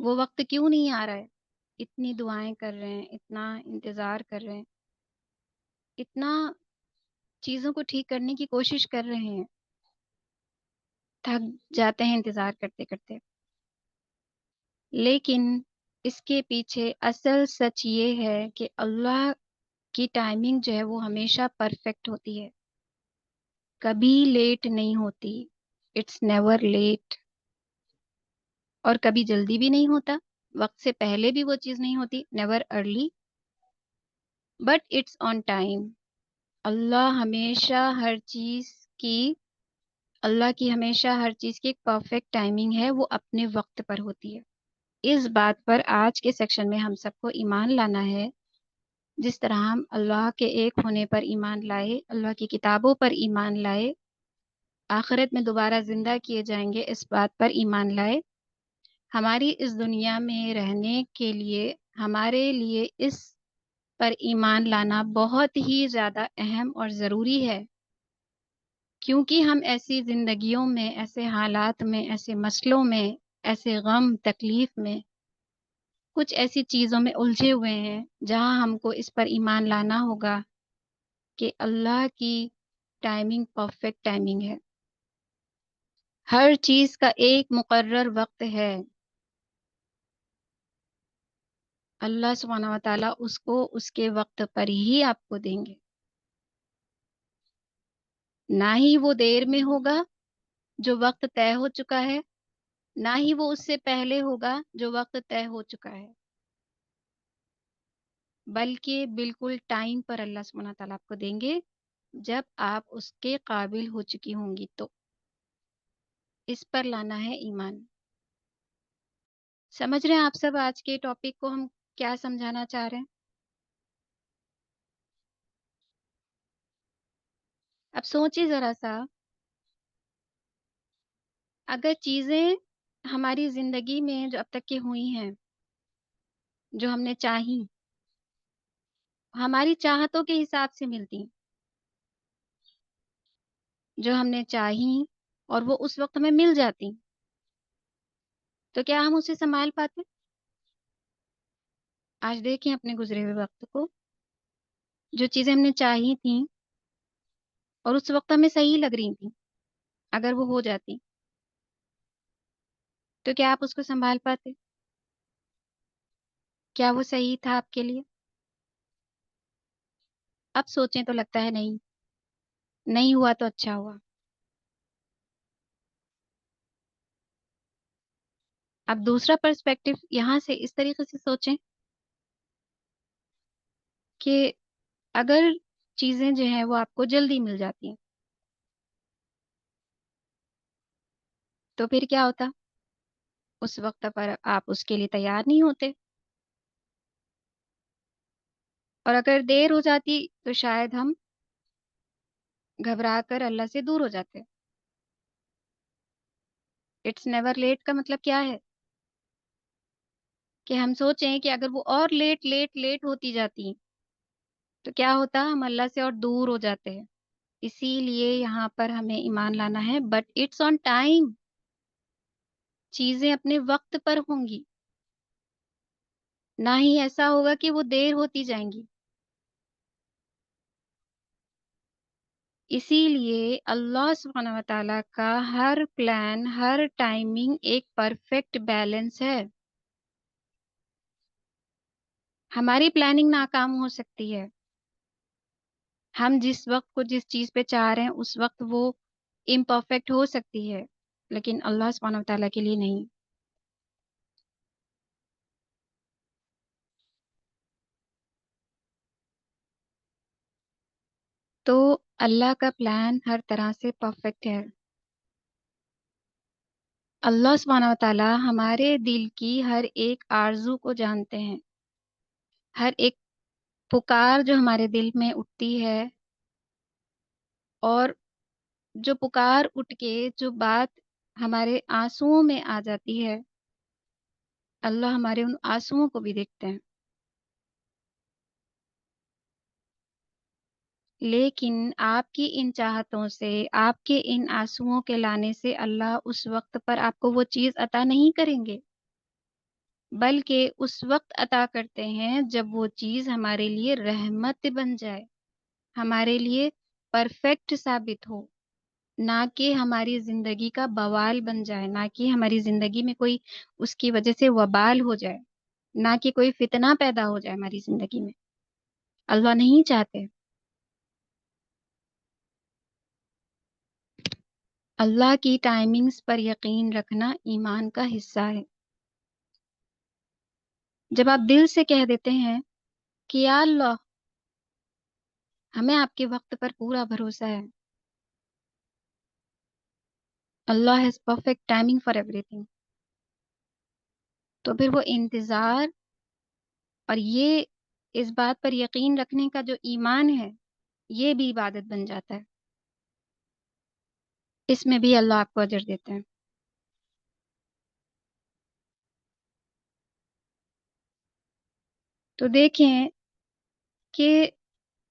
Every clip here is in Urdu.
وہ وقت کیوں نہیں آ رہا ہے؟ اتنی دعائیں کر رہے ہیں، اتنا انتظار کر رہے ہیں، اتنا چیزوں کو ٹھیک کرنے کی کوشش کر رہے ہیں، تھک جاتے ہیں انتظار کرتے کرتے، لیکن اس کے پیچھے اصل سچ یہ ہے کہ اللہ کی ٹائمنگ جو ہے وہ ہمیشہ پرفیکٹ ہوتی ہے، کبھی لیٹ نہیں ہوتی، اٹس نیور لیٹ، اور کبھی جلدی بھی نہیں ہوتا، وقت سے پہلے بھی وہ چیز نہیں ہوتی، never early, but it's on time. اللہ ہمیشہ ہر چیز کی اللہ کی ہمیشہ ہر چیز کی ایک پرفیکٹ ٹائمنگ ہے، وہ اپنے وقت پر ہوتی ہے۔ اس بات پر آج کے سیکشن میں ہم سب کو ایمان لانا ہے، جس طرح ہم اللہ کے ایک ہونے پر ایمان لائے، اللہ کی کتابوں پر ایمان لائے، آخرت میں دوبارہ زندہ کیے جائیں گے اس بات پر ایمان لائے، ہماری اس دنیا میں رہنے کے لیے ہمارے لیے اس پر ایمان لانا بہت ہی زیادہ اہم اور ضروری ہے، کیونکہ ہم ایسی زندگیوں میں، ایسے حالات میں، ایسے مسئلوں میں، ایسے غم تکلیف میں، کچھ ایسی چیزوں میں الجھے ہوئے ہیں جہاں ہم کو اس پر ایمان لانا ہوگا کہ اللہ کی ٹائمنگ پرفیکٹ ٹائمنگ ہے، ہر چیز کا ایک مقرر وقت ہے، اللہ سبحانہ و تعالیٰ اس کو اس کے وقت پر ہی آپ کو دیں گے، نہ ہی وہ دیر میں ہوگا جو وقت طے ہو چکا ہے، نہ ہی وہ اس سے پہلے ہوگا جو وقت طے ہو چکا ہے، بلکہ بالکل ٹائم پر اللہ سبحانہ تعالیٰ آپ کو دیں گے جب آپ اس کے قابل ہو چکی ہوں گی، تو اس پر لانا ہے ایمان۔ سمجھ رہے ہیں آپ سب آج کے ٹاپک کو ہم کیا سمجھانا چاہ رہے ہیں؟ اب سوچیں ذرا سا، اگر چیزیں ہماری زندگی میں جو اب تک کی ہوئی ہیں، جو ہم نے چاہی، ہماری چاہتوں کے حساب سے ملتی، جو ہم نے چاہی اور وہ اس وقت میں مل جاتی، تو کیا ہم اسے سنبھال پاتے؟ آج دیکھیں اپنے گزرے ہوئے وقت کو، جو چیزیں ہم نے چاہی تھیں اور اس وقت ہمیں صحیح لگ رہی تھیں، اگر وہ ہو جاتی تو کیا آپ اس کو سنبھال پاتے؟ کیا وہ صحیح تھا آپ کے لیے؟ اب سوچیں تو لگتا ہے نہیں، نہیں ہوا تو اچھا ہوا۔ اب دوسرا پرسپیکٹیو یہاں سے اس طریقے سے سوچیں کہ اگر چیزیں جو ہیں وہ آپ کو جلدی مل جاتی ہیں تو پھر کیا ہوتا؟ اس وقت پر آپ اس کے لیے تیار نہیں ہوتے، اور اگر دیر ہو جاتی تو شاید ہم گھبرا کر اللہ سے دور ہو جاتے۔ اٹس نیور لیٹ کا مطلب کیا ہے؟ کہ ہم سوچیں کہ اگر وہ اور لیٹ لیٹ لیٹ ہوتی جاتی تو کیا ہوتا؟ ہم اللہ سے اور دور ہو جاتے ہیں۔ اسی لیے یہاں پر ہمیں ایمان لانا ہے، بٹ اٹس آن ٹائم، چیزیں اپنے وقت پر ہوں گی، نہ ہی ایسا ہوگا کہ وہ دیر ہوتی جائیں گی۔ اسی لیے اللہ سبحانہ و تعالیٰ کا ہر پلان، ہر ٹائمنگ ایک پرفیکٹ بیلنس ہے۔ ہماری پلاننگ ناکام ہو سکتی ہے، ہم جس وقت کو جس چیز پہ چاہ رہے ہیں اس وقت وہ امپرفیکٹ ہو سکتی ہے، لیکن اللہ سبحانہ و تعالیٰ کے لیے نہیں۔ تو اللہ کا پلان ہر طرح سے پرفیکٹ ہے۔ اللہ سبحانہ و تعالیٰ ہمارے دل کی ہر ایک آرزو کو جانتے ہیں، ہر ایک پکار جو ہمارے دل میں اٹھتی ہے، اور جو پکار اٹھ کے جو بات ہمارے آنسوؤں میں آ جاتی ہے، اللہ ہمارے ان آنسوؤں کو بھی دیکھتے ہیں، لیکن آپ کی ان چاہتوں سے، آپ کے ان آنسوؤں کے لانے سے اللہ اس وقت پر آپ کو وہ چیز عطا نہیں کریں گے۔ بلکہ اس وقت عطا کرتے ہیں جب وہ چیز ہمارے لیے رحمت بن جائے، ہمارے لیے پرفیکٹ ثابت ہو، نہ کہ ہماری زندگی کا بوال بن جائے، نہ کہ ہماری زندگی میں کوئی اس کی وجہ سے وبال ہو جائے، نہ کہ کوئی فتنہ پیدا ہو جائے ہماری زندگی میں۔ اللہ نہیں چاہتے۔ اللہ کی ٹائمنگز پر یقین رکھنا ایمان کا حصہ ہے۔ جب آپ دل سے کہہ دیتے ہیں کہ یا اللہ ہمیں آپ کے وقت پر پورا بھروسہ ہے، Allah has perfect timing for everything, تو پھر وہ انتظار اور یہ اس بات پر یقین رکھنے کا جو ایمان ہے، یہ بھی عبادت بن جاتا ہے۔ اس میں بھی اللہ آپ کو اجر دیتے ہیں۔ تو دیکھیں کہ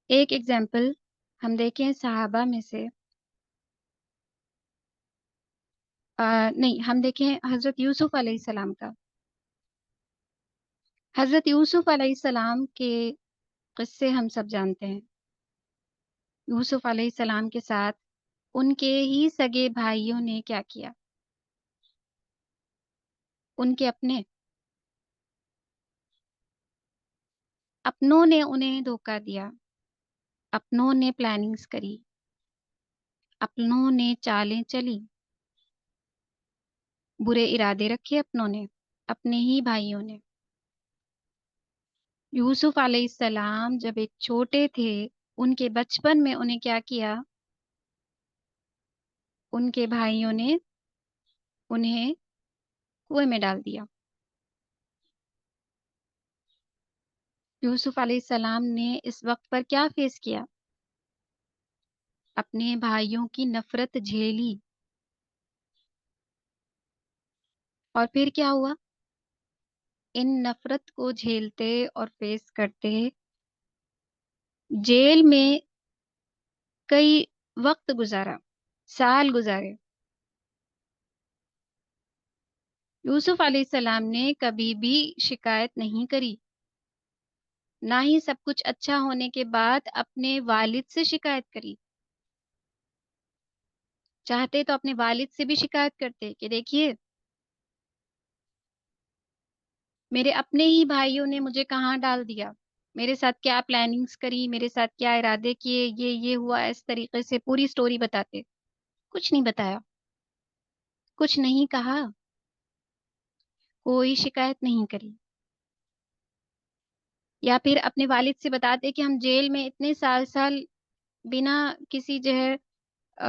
ایک ایگزامپل ہم دیکھیں صحابہ میں سے، نہیں، ہم دیکھیں حضرت یوسف علیہ السلام کا۔ حضرت یوسف علیہ السلام کے قصے ہم سب جانتے ہیں۔ یوسف علیہ السلام کے ساتھ ان کے ہی سگے بھائیوں نے کیا کیا؟ ان کے اپنوں نے انہیں دھوکہ دیا، اپنوں نے پلاننگز کری، اپنوں نے چالیں چلی، برے ارادے رکھے اپنوں نے، اپنے ہی بھائیوں نے۔ یوسف علیہ السلام جب ایک چھوٹے تھے، ان کے بچپن میں انہیں کیا کیا؟ ان کے بھائیوں نے انہیں کنویں میں ڈال دیا۔ یوسف علیہ السلام نے اس وقت پر کیا فیس کیا؟ اپنے بھائیوں کی نفرت جھیلی، اور پھر کیا ہوا؟ ان نفرت کو جھیلتے اور فیس کرتے جیل میں کئی وقت گزارا، سال گزارے۔ یوسف علیہ السلام نے کبھی بھی شکایت نہیں کری، نہ ہی سب کچھ اچھا ہونے کے بعد اپنے والد سے شکایت کری۔ چاہتے تو اپنے والد سے بھی شکایت کرتے کہ دیکھیے میرے اپنے ہی بھائیوں نے مجھے کہاں ڈال دیا، میرے ساتھ کیا پلاننگز کری، میرے ساتھ کیا ارادے کیے، یہ ہوا، اس طریقے سے پوری سٹوری بتاتے۔ کچھ نہیں بتایا، کچھ نہیں کہا، کوئی شکایت نہیں کری۔ یا پھر اپنے والد سے بتاتے کہ ہم جیل میں اتنے سال بنا کسی جو ہے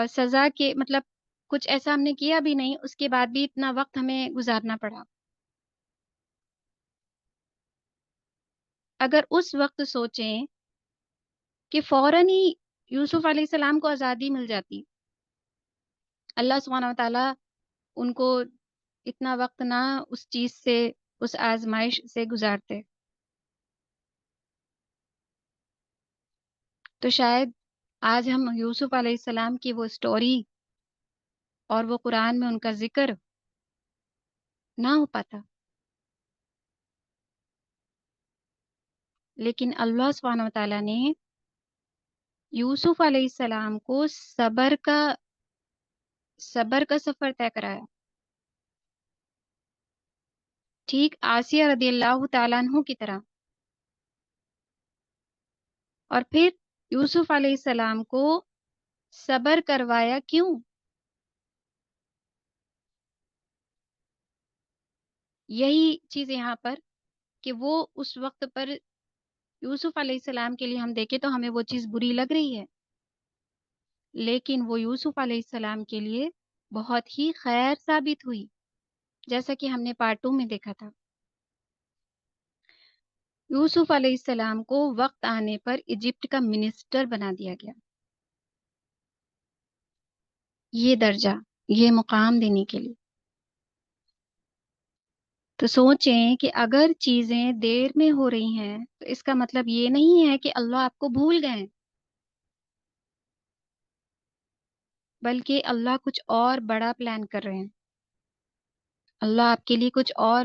سزا کے، مطلب کچھ ایسا ہم نے کیا بھی نہیں، اس کے بعد بھی اتنا وقت ہمیں گزارنا پڑا۔ اگر اس وقت سوچیں کہ فوراً ہی یوسف علیہ السلام کو آزادی مل جاتی، اللہ سبحانہ و تعالیٰ ان کو اتنا وقت نہ اس چیز سے، اس آزمائش سے گزارتے، تو شاید آج ہم یوسف علیہ السلام کی وہ سٹوری اور وہ قرآن میں ان کا ذکر نہ ہو پاتا۔ لیکن اللہ سبحانہ و تعالیٰ نے یوسف علیہ السلام کو صبر کا سفر طے کرایا، ٹھیک آسیہ رضی اللہ تعالیٰ عنہ کی طرح۔ اور پھر یوسف علیہ السلام کو صبر کروایا کیوں؟ یہی چیز یہاں پر کہ وہ اس وقت پر یوسف علیہ السلام کے لیے ہم دیکھیں تو ہمیں وہ چیز بری لگ رہی ہے، لیکن وہ یوسف علیہ السلام کے لیے بہت ہی خیر ثابت ہوئی، جیسا کہ ہم نے پارٹ 2 میں دیکھا تھا۔ یوسف علیہ السلام کو وقت آنے پر ایجپٹ کا منسٹر بنا دیا گیا، یہ درجہ، یہ مقام دینے کے لیے۔ تو سوچیں کہ اگر چیزیں دیر میں ہو رہی ہیں تو اس کا مطلب یہ نہیں ہے کہ اللہ آپ کو بھول گئے، بلکہ اللہ کچھ اور بڑا پلان کر رہے ہیں، اللہ آپ کے لیے کچھ اور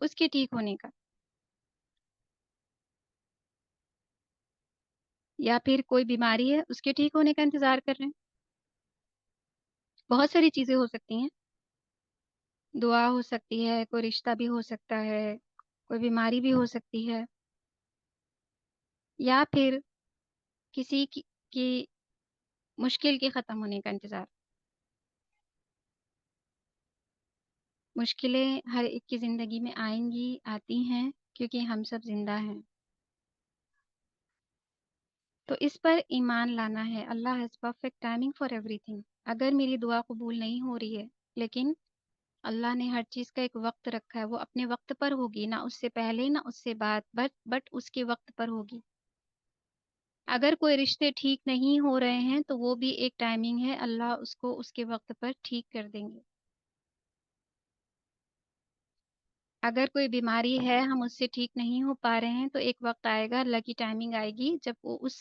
اس کے ٹھیک ہونے کا، یا پھر کوئی بیماری ہے اس کے ٹھیک ہونے کا انتظار کر رہے ہیں؟ بہت ساری چیزیں ہو سکتی ہیں، دعا ہو سکتی ہے، کوئی رشتہ بھی ہو سکتا ہے، کوئی بیماری بھی ہو سکتی ہے، یا پھر کسی کی مشکل کے ختم ہونے کا انتظار۔ مشکلیں ہر ایک کی زندگی میں آئیں گی، آتی ہیں، کیونکہ ہم سب زندہ ہیں، تو اس پر ایمان لانا ہے۔ Allah has perfect timing for everything. اگر میری دعا قبول نہیں ہو رہی ہے، لیکن اللہ نے ہر چیز کا ایک وقت رکھا ہے، وہ اپنے وقت پر ہوگی، نہ اس سے پہلے نہ اس سے بعد، بٹ اس کے وقت پر ہوگی۔ اگر کوئی رشتے ٹھیک نہیں ہو رہے ہیں تو وہ بھی ایک ٹائمنگ ہے، اللہ اس کو اس کے وقت پر ٹھیک کر دیں گے۔ اگر کوئی بیماری ہے، ہم اس سے ٹھیک نہیں ہو پا رہے ہیں، تو ایک وقت آئے گا، اللہ کی ٹائمنگ آئے گی جب وہ اس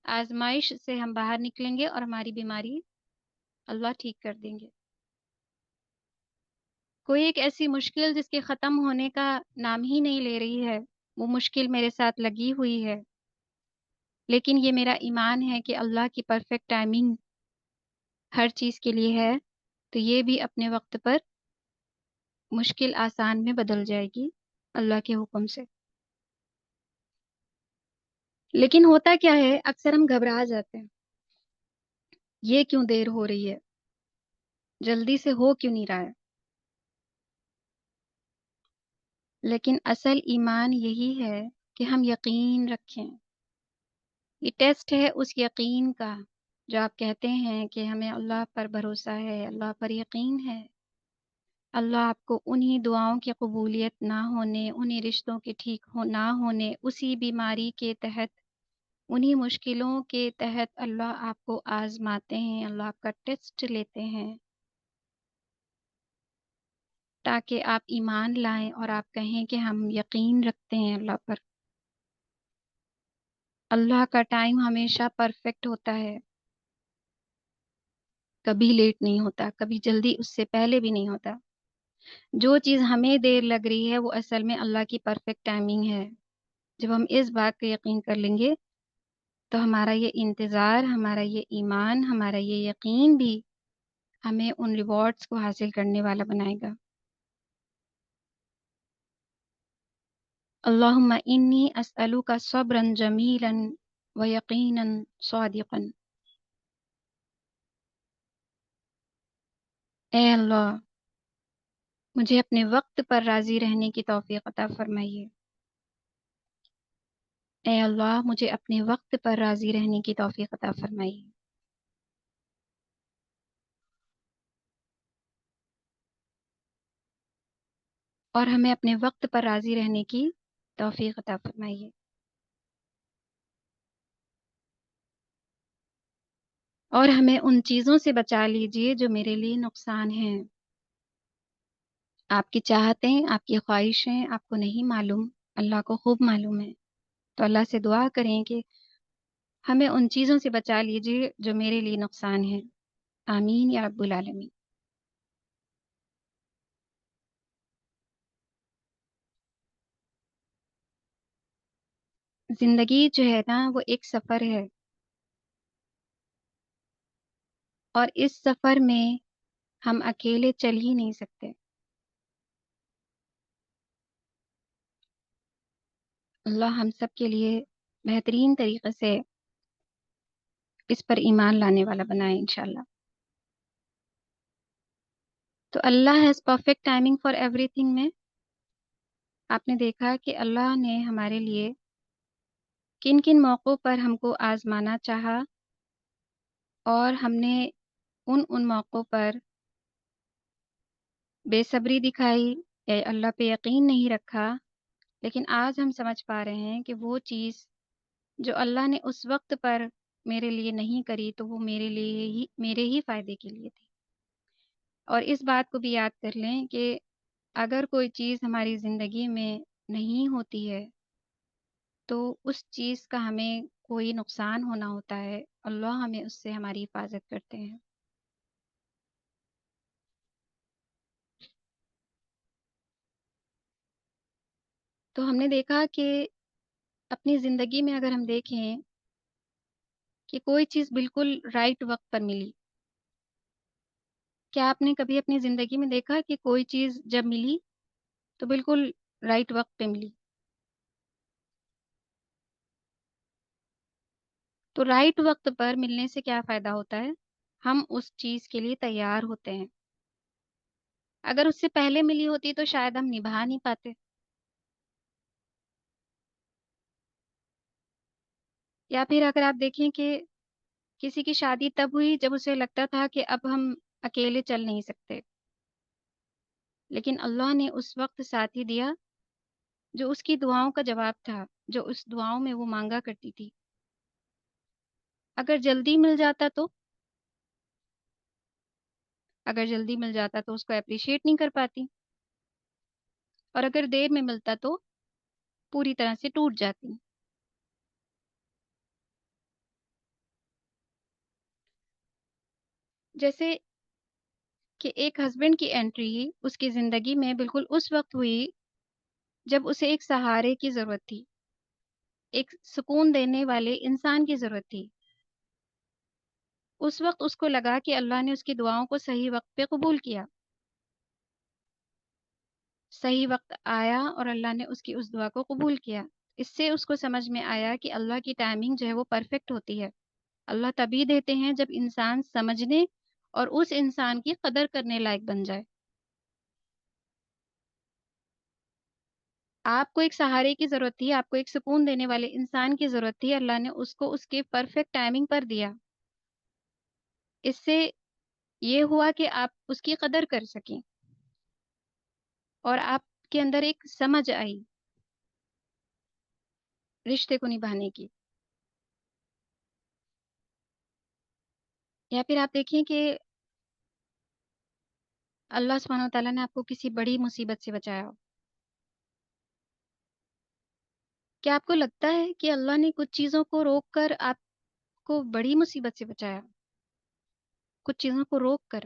آزمائش سے ہم باہر نکلیں گے اور ہماری بیماری اللہ ٹھیک کر دیں گے۔ کوئی ایک ایسی مشکل جس کے ختم ہونے کا نام ہی نہیں لے رہی ہے، وہ مشکل میرے ساتھ لگی ہوئی ہے، لیکن یہ میرا ایمان ہے کہ اللہ کی پرفیکٹ ٹائمنگ ہر چیز کے لیے ہے، تو یہ بھی اپنے وقت پر مشکل آسان میں بدل جائے گی اللہ کے حکم سے۔ لیکن ہوتا کیا ہے، اکثر ہم گھبرا جاتے ہیں، یہ کیوں دیر ہو رہی ہے، جلدی سے ہو کیوں نہیں رہا ہے؟ لیکن اصل ایمان یہی ہے کہ ہم یقین رکھیں۔ یہ ٹیسٹ ہے اس یقین کا، جو آپ کہتے ہیں کہ ہمیں اللہ پر بھروسہ ہے، اللہ پر یقین ہے۔ اللہ آپ کو انہی دعاؤں کی قبولیت نہ ہونے، انہی رشتوں کے ٹھیک نہ ہونے، اسی بیماری کے تحت، انہی مشکلوں کے تحت اللہ آپ کو آزماتے ہیں، اللہ آپ کا ٹیسٹ لیتے ہیں، تاکہ آپ ایمان لائیں اور آپ کہیں کہ ہم یقین رکھتے ہیں اللہ پر۔ اللہ کا ٹائم ہمیشہ پرفیکٹ ہوتا ہے، کبھی لیٹ نہیں ہوتا، کبھی جلدی اس سے پہلے بھی نہیں ہوتا۔ جو چیز ہمیں دیر لگ رہی ہے وہ اصل میں اللہ کی پرفیکٹ ٹائمنگ ہے۔ جب ہم اس بات کا یقین کر لیں گے تو ہمارا یہ انتظار، ہمارا یہ ایمان، ہمارا یہ یقین بھی ہمیں ان ریوارڈز کو حاصل کرنے والا بنائے گا۔ اللہم انی اسألک صبرا جمیلا و یقینا صادقا۔ اے اللہ، مجھے اپنے وقت پر راضی رہنے کی توفیق عطا فرمائیے۔ اے اللہ، مجھے اپنے وقت پر راضی رہنے کی توفیق عطا فرمائیے۔ اور ہمیں اپنے وقت پر راضی رہنے کی توفیق عطا فرمائیے۔ اور ہمیں ان چیزوں سے بچا لیجئے جو میرے لیے نقصان ہیں۔ آپ کی چاہتیں، آپ کی خواہشیں آپ کو نہیں معلوم، اللہ کو خوب معلوم ہے۔ تو اللہ سے دعا کریں کہ ہمیں ان چیزوں سے بچا لیجئے جو میرے لیے نقصان ہیں۔ آمین یا رب العالمین۔ زندگی جو ہے نا، وہ ایک سفر ہے، اور اس سفر میں ہم اکیلے چل ہی نہیں سکتے۔ اللہ ہم سب کے لیے بہترین طریقے سے اس پر ایمان لانے والا بنائے انشاءاللہ۔ تو Allah has perfect timing for everything میں آپ نے دیکھا کہ اللہ نے ہمارے لیے کن کن موقعوں پر ہم کو آزمانا چاہا، اور ہم نے ان موقعوں پر بے صبری دکھائی یا اللہ پہ یقین نہیں رکھا، لیکن آج ہم سمجھ پا رہے ہیں کہ وہ چیز جو اللہ نے اس وقت پر میرے لیے نہیں کری تو وہ میرے ہی فائدے کے لیے تھی۔ اور اس بات کو بھی یاد کر لیں کہ اگر کوئی چیز ہماری زندگی میں نہیں ہوتی ہے تو اس چیز کا ہمیں کوئی نقصان ہونا ہوتا ہے، اللہ ہمیں اس سے ہماری حفاظت کرتے ہیں۔ تو ہم نے دیکھا کہ اپنی زندگی میں اگر ہم دیکھیں کہ کوئی چیز بالکل رائٹ وقت پر ملی، کیا آپ نے کبھی اپنی زندگی میں دیکھا کہ کوئی چیز جب ملی تو بالکل رائٹ وقت پہ ملی؟ تو رائٹ وقت پر ملنے سے کیا فائدہ ہوتا ہے؟ ہم اس چیز کے لیے تیار ہوتے ہیں. اگر اس سے پہلے ملی ہوتی تو شاید ہم نبھا نہیں پاتے. یا پھر اگر آپ دیکھیں کہ کسی کی شادی تب ہوئی جب اسے لگتا تھا کہ اب ہم اکیلے چل نہیں سکتے، لیکن اللہ نے اس وقت ساتھی دیا جو اس کی دعاؤں کا جواب تھا، جو اس دعاؤں میں وہ مانگا کرتی تھی. اگر جلدی مل جاتا تو اس کو اپریشیٹ نہیں کر پاتی، اور اگر دیر میں ملتا تو پوری طرح سے ٹوٹ جاتی. جیسے کہ ایک ہسبینڈ کی انٹری اس کی زندگی میں بالکل اس وقت ہوئی جب اسے ایک سہارے کی ضرورت تھی، ایک سکون دینے والے انسان کی ضرورت تھی. اس وقت اس کو لگا کہ اللہ نے اس کی دعاؤں کو صحیح وقت پہ قبول کیا. صحیح وقت آیا اور اللہ نے اس کی اس دعا کو قبول کیا. اس سے اس کو سمجھ میں آیا کہ اللہ کی ٹائمنگ جو ہے وہ پرفیکٹ ہوتی ہے. اللہ تبھی دیتے ہیں جب انسان سمجھنے اور اس انسان کی قدر کرنے لائق بن جائے. آپ کو ایک سہارے کی ضرورت تھی، آپ کو ایک سکون دینے والے انسان کی ضرورت تھی، اللہ نے اس کو اس کے پرفیکٹ ٹائمنگ پر دیا. اس سے یہ ہوا کہ آپ اس کی قدر کر سکیں اور آپ کے اندر ایک سمجھ آئی رشتے کو نبھانے کی. یا پھر آپ دیکھیں کہ اللہ سبحانہ و تعالیٰ نے آپ کو کسی بڑی مصیبت سے بچایا ہو. کیا آپ کو لگتا ہے کہ اللہ نے کچھ چیزوں کو روک کر آپ کو بڑی مصیبت سے بچایا؟ کچھ چیزوں کو روک کر.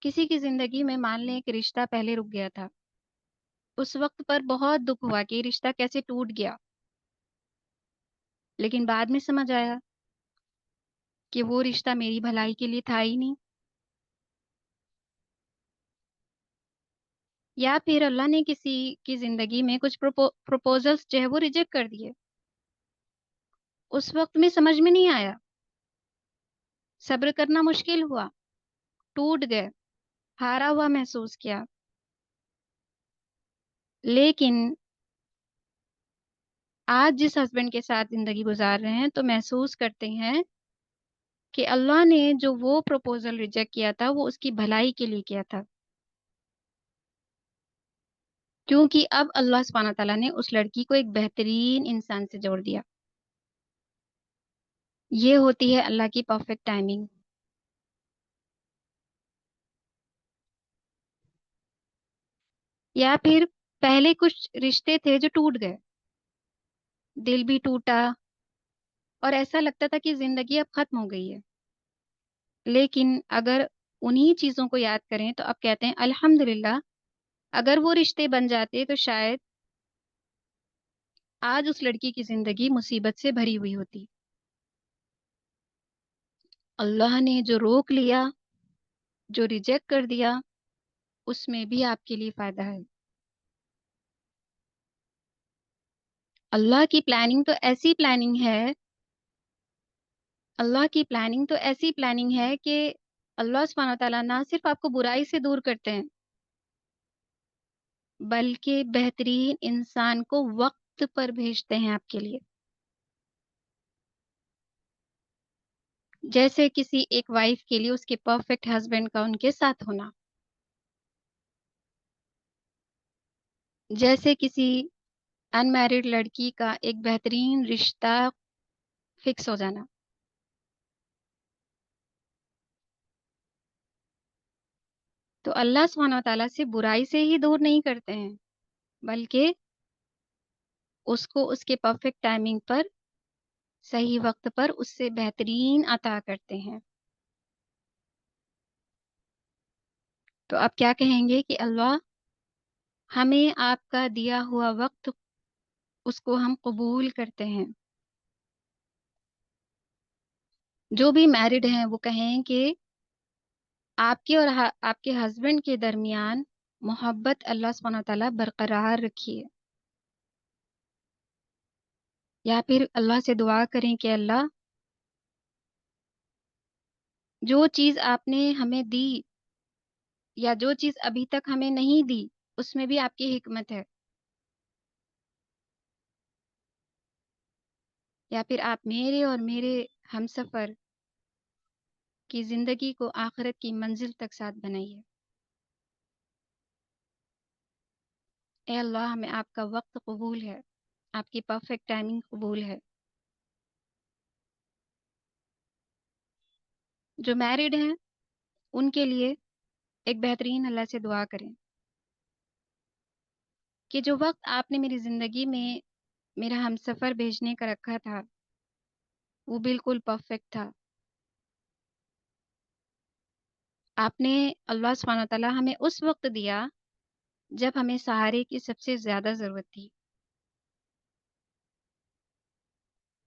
کسی کی زندگی میں مان لیں کہ رشتہ پہلے رک گیا تھا، اس وقت پر بہت دکھ ہوا کہ یہ رشتہ کیسے ٹوٹ گیا، لیکن بعد میں سمجھ آیا کہ وہ رشتہ میری بھلائی کے لیے تھا ہی نہیں. یا پھر اللہ نے کسی کی زندگی میں کچھ پروپوزلز جو ہے وہ ریجیکٹ کر دیے، اس وقت میں سمجھ میں نہیں آیا، صبر کرنا مشکل ہوا، ٹوٹ گئے، ہارا ہوا محسوس کیا. لیکن آج جس ہسبینڈ کے ساتھ زندگی گزار رہے ہیں تو محسوس کرتے ہیں کہ اللہ نے جو وہ پروپوزل ریجیکٹ کیا تھا وہ اس کی بھلائی کے لیے کیا تھا، کیونکہ اب اللہ سبحانہ تعالیٰ نے اس لڑکی کو ایک بہترین انسان سے جوڑ دیا. یہ ہوتی ہے اللہ کی پرفیکٹ ٹائمنگ. یا پھر پہلے کچھ رشتے تھے جو ٹوٹ گئے، دل بھی ٹوٹا اور ایسا لگتا تھا کہ زندگی اب ختم ہو گئی ہے. لیکن اگر انہی چیزوں کو یاد کریں تو اب کہتے ہیں الحمدللہ، اگر وہ رشتے بن جاتے تو شاید آج اس لڑکی کی زندگی مصیبت سے بھری ہوئی ہوتی. اللہ نے جو روک لیا، جو ریجیکٹ کر دیا، اس میں بھی آپ کے لیے فائدہ ہے. اللہ کی پلاننگ تو ایسی پلاننگ ہے، اللہ کی پلاننگ تو ایسی پلاننگ ہے کہ اللہ سبحانہ وتعالیٰ نہ صرف آپ کو برائی سے دور کرتے ہیں بلکہ بہترین انسان کو وقت پر بھیجتے ہیں آپ کے لیے. جیسے کسی ایک وائف کے لیے اس کے پرفیکٹ ہسبینڈ کا ان کے ساتھ ہونا، جیسے کسی ان میرڈ لڑکی کا ایک بہترین رشتہ فکس ہو جانا. تو اللہ سبحانہ و تعالیٰ سے برائی سے ہی دور نہیں کرتے ہیں بلکہ اس کو اس کے پرفیکٹ ٹائمنگ پر، صحیح وقت پر اس سے بہترین عطا کرتے ہیں. تو آپ کیا کہیں گے کہ اللہ ہمیں آپ کا دیا ہوا وقت اس کو ہم قبول کرتے ہیں۔ جو بھی میرڈ ہیں وہ کہیں کہ آپ کے اور آپ کے ہسبینڈ کے درمیان محبت اللہ سبحانہ وتعالیٰ برقرار رکھیے، یا پھر اللہ سے دعا کریں کہ اللہ جو چیز آپ نے ہمیں دی یا جو چیز ابھی تک ہمیں نہیں دی اس میں بھی آپ کی حکمت ہے، یا پھر آپ میرے اور میرے ہمسفر کی زندگی کو آخرت کی منزل تک ساتھ بنائیے۔ اے اللہ ہمیں آپ کا وقت قبول ہے، آپ کی پرفیکٹ ٹائمنگ قبول ہے۔ جو میرڈ ہیں ان کے لیے ایک بہترین اللہ سے دعا کریں کہ جو وقت آپ نے میری زندگی میں میرا ہمسفر بھیجنے کا رکھا تھا وہ بالکل پرفیکٹ تھا۔ آپ نے اللہ سبحانہ وتعالیٰ ہمیں اس وقت دیا جب ہمیں سہارے کی سب سے زیادہ ضرورت تھی۔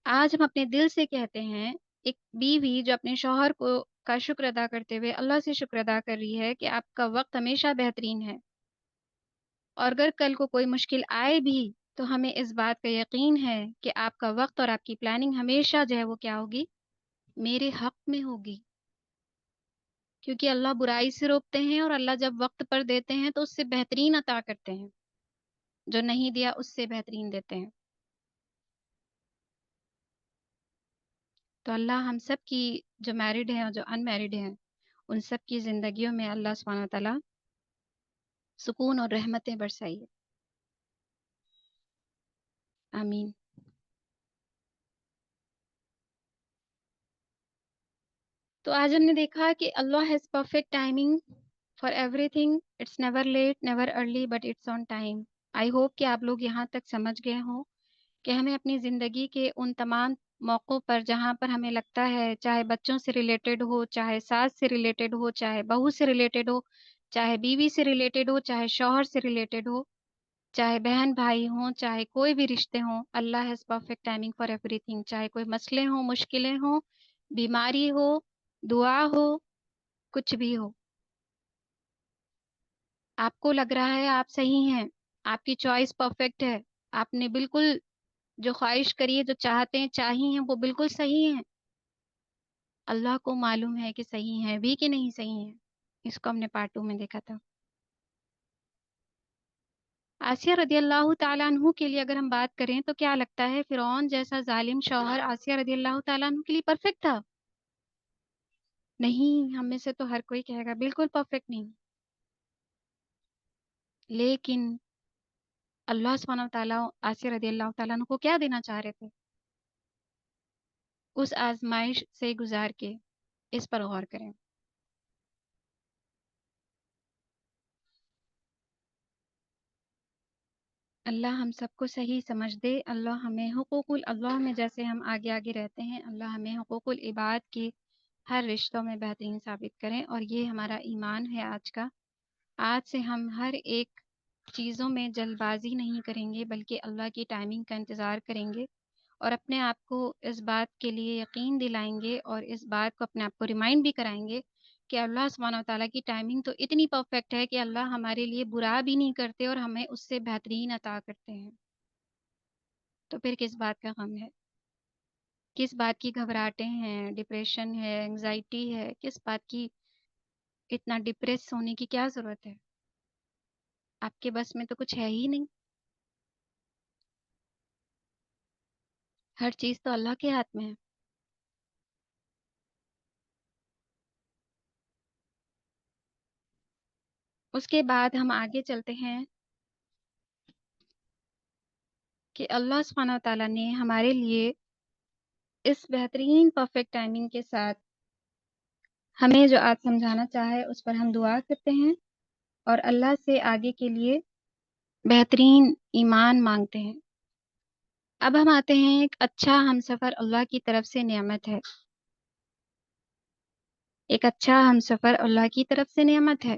آج ہم اپنے دل سے کہتے ہیں، ایک بیوی جو اپنے شوہر کو کا شکر ادا کرتے ہوئے اللہ سے شکر ادا کر رہی ہے کہ آپ کا وقت ہمیشہ بہترین ہے، اور اگر کل کو کوئی مشکل آئے بھی تو ہمیں اس بات کا یقین ہے کہ آپ کا وقت اور آپ کی پلاننگ ہمیشہ جو ہے وہ کیا ہوگی، میرے حق میں ہوگی، کیونکہ اللہ برائی سے روکتے ہیں اور اللہ جب وقت پر دیتے ہیں تو اس سے بہترین عطا کرتے ہیں، جو نہیں دیا اس سے بہترین دیتے ہیں۔ تو اللہ ہم سب کی، جو میرڈ ہیں اور جو ان میرڈ ہیں، ان سب کی زندگیوں میں اللہ سبحانہ تعالیٰ سکون اور رحمتیں برسائیے، آمین۔ تو آج ہم نے دیکھا کہ Allah has perfect timing for everything, it's never late never early but it's on time. I hope کہ آپ لوگ یہاں تک سمجھ گئے ہوں کہ ہمیں اپنی زندگی کے ان تمام موقعوں پر جہاں پر ہمیں لگتا ہے، چاہے بچوں سے ریلیٹڈ ہو، چاہے ساس سے ریلیٹڈ ہو، چاہے بہو سے ریلیٹڈ ہو، چاہے بیوی سے ریلیٹڈ ہو، چاہے شوہر سے ریلیٹڈ ہو، چاہے بہن بھائی ہوں، چاہے کوئی بھی رشتے ہوں، Allah has perfect timing for everything. چاہے کوئی مسئلے ہوں، مشکلیں ہوں، بیماری ہو، دعا ہو، کچھ بھی ہو، آپ کو لگ رہا ہے آپ صحیح ہیں، آپ کی چوائس پرفیکٹ ہے، آپ نے بالکل جو خواہش کری ہے، جو چاہتے ہیں چاہی ہیں، وہ بالکل صحیح ہیں، اللہ کو معلوم ہے کہ صحیح ہیں بھی کہ نہیں صحیح ہیں۔ اس کو ہم نے پارٹ 2 میں دیکھا تھا۔ آسیہ رضی اللہ تعالیٰ عنہ کے لیے اگر ہم بات کریں تو کیا لگتا ہے فرعون جیسا ظالم شوہر آسیہ رضی اللہ تعالیٰ عنہ کے لیے پرفیکٹ تھا؟ نہیں، ہم میں سے تو ہر کوئی کہے گا بالکل پرفیکٹ نہیں، لیکن اللہ سبحانہ وتعالیٰ آسیہ رضی اللہ تعالیٰ عنہ کو کیا دینا چاہ رہے تھے؟ اس آزمائش سے گزار کے اس پر غور کریں۔ اللہ ہم سب کو صحیح سمجھ دے، اللہ ہمیں حقوق اللہ میں جیسے ہم آگے آگے رہتے ہیں، اللہ ہمیں حقوق العباد کی ہر رشتوں میں بہترین ثابت کریں، اور یہ ہمارا ایمان ہے آج کا۔ آج سے ہم ہر ایک چیزوں میں جلد بازی نہیں کریں گے، بلکہ اللہ کی ٹائمنگ کا انتظار کریں گے، اور اپنے آپ کو اس بات کے لیے یقین دلائیں گے اور اس بات کو اپنے آپ کو ریمائنڈ بھی کرائیں گے کہ اللہ سبحانہ وتعالیٰ کی ٹائمنگ تو اتنی پرفیکٹ ہے کہ اللہ ہمارے لیے برا بھی نہیں کرتے اور ہمیں اس سے بہترین عطا کرتے ہیں۔ تو پھر کس بات کا غم ہے، کس بات کی گھبراہٹیں ہیں، ڈپریشن ہے، انگزائٹی ہے، کس بات کی اتنا ڈپریس ہونے کی کیا ضرورت ہے؟ آپ کے بس میں تو کچھ ہے ہی نہیں، ہر چیز تو اللہ کے ہاتھ میں ہے۔ اس کے بعد ہم آگے چلتے ہیں کہ اللہ سبحانہ وتعالیٰ نے ہمارے لیے اس بہترین پرفیکٹ ٹائمنگ کے ساتھ ہمیں جو آج سمجھانا چاہے اس پر ہم دعا کرتے ہیں اور اللہ سے آگے کے لیے بہترین ایمان مانگتے ہیں۔ اب ہم آتے ہیں، ایک اچھا ہمسفر اللہ کی طرف سے نعمت ہے، ایک اچھا ہمسفر اللہ کی طرف سے نعمت ہے۔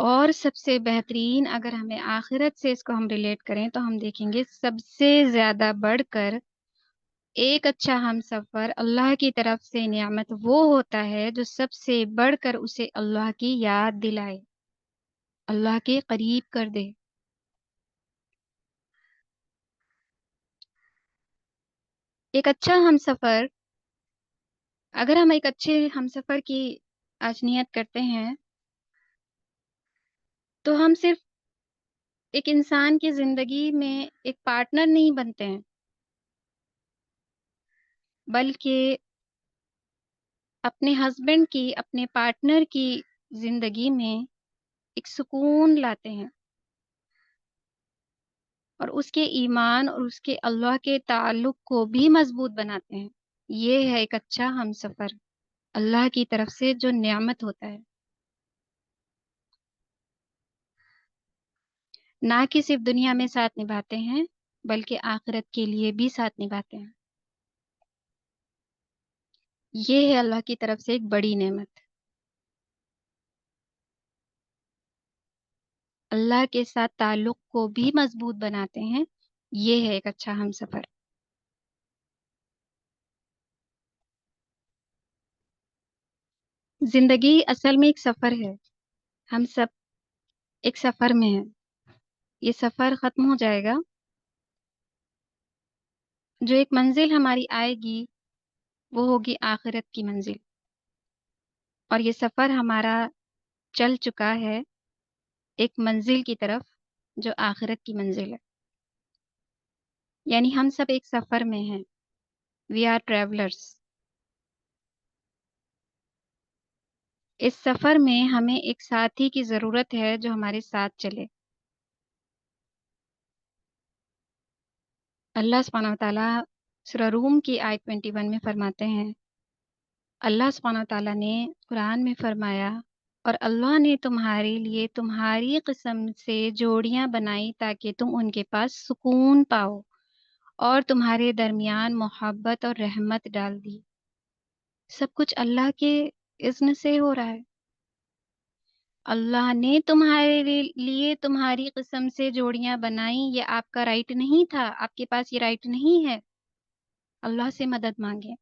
اور سب سے بہترین اگر ہمیں آخرت سے اس کو ہم ریلیٹ کریں تو ہم دیکھیں گے سب سے زیادہ بڑھ کر ایک اچھا ہم سفر اللہ کی طرف سے نعمت وہ ہوتا ہے جو سب سے بڑھ کر اسے اللہ کی یاد دلائے، اللہ کے قریب کر دے۔ ایک اچھا ہم سفر، اگر ہم ایک اچھے ہم سفر کی آج نیت کرتے ہیں تو ہم صرف ایک انسان کی زندگی میں ایک پارٹنر نہیں بنتے ہیں، بلکہ اپنے ہسبینڈ کی، اپنے پارٹنر کی زندگی میں ایک سکون لاتے ہیں اور اس کے ایمان اور اس کے اللہ کے تعلق کو بھی مضبوط بناتے ہیں۔ یہ ہے ایک اچھا ہم سفر، اللہ کی طرف سے جو نعمت ہوتا ہے، نہ کہ صرف دنیا میں ساتھ نبھاتے ہیں بلکہ آخرت کے لیے بھی ساتھ نبھاتے ہیں۔ یہ ہے اللہ کی طرف سے ایک بڑی نعمت، اللہ کے ساتھ تعلق کو بھی مضبوط بناتے ہیں۔ یہ ہے ایک اچھا ہم سفر۔ زندگی اصل میں ایک سفر ہے، ہم سب ایک سفر میں ہیں۔ یہ سفر ختم ہو جائے گا، جو ایک منزل ہماری آئے گی وہ ہوگی آخرت کی منزل، اور یہ سفر ہمارا چل چکا ہے ایک منزل کی طرف جو آخرت کی منزل ہے۔ یعنی ہم سب ایک سفر میں ہیں، وی آر ٹریولرز۔ اس سفر میں ہمیں ایک ساتھی کی ضرورت ہے جو ہمارے ساتھ چلے۔ اللہ سبحانہ وتعالیٰ سورہ روم کی آیت 21 میں فرماتے ہیں، اللہ سبحانہ وتعالیٰ نے قرآن میں فرمایا، اور اللہ نے تمہارے لیے تمہاری قسم سے جوڑیاں بنائی تاکہ تم ان کے پاس سکون پاؤ، اور تمہارے درمیان محبت اور رحمت ڈال دی۔ سب کچھ اللہ کے اذن سے ہو رہا ہے۔ اللہ نے تمہارے لیے تمہاری قسم سے جوڑیاں بنائیں، یہ آپ کا رائٹ نہیں تھا، آپ کے پاس یہ رائٹ نہیں ہے۔ اللہ سے مدد مانگیں،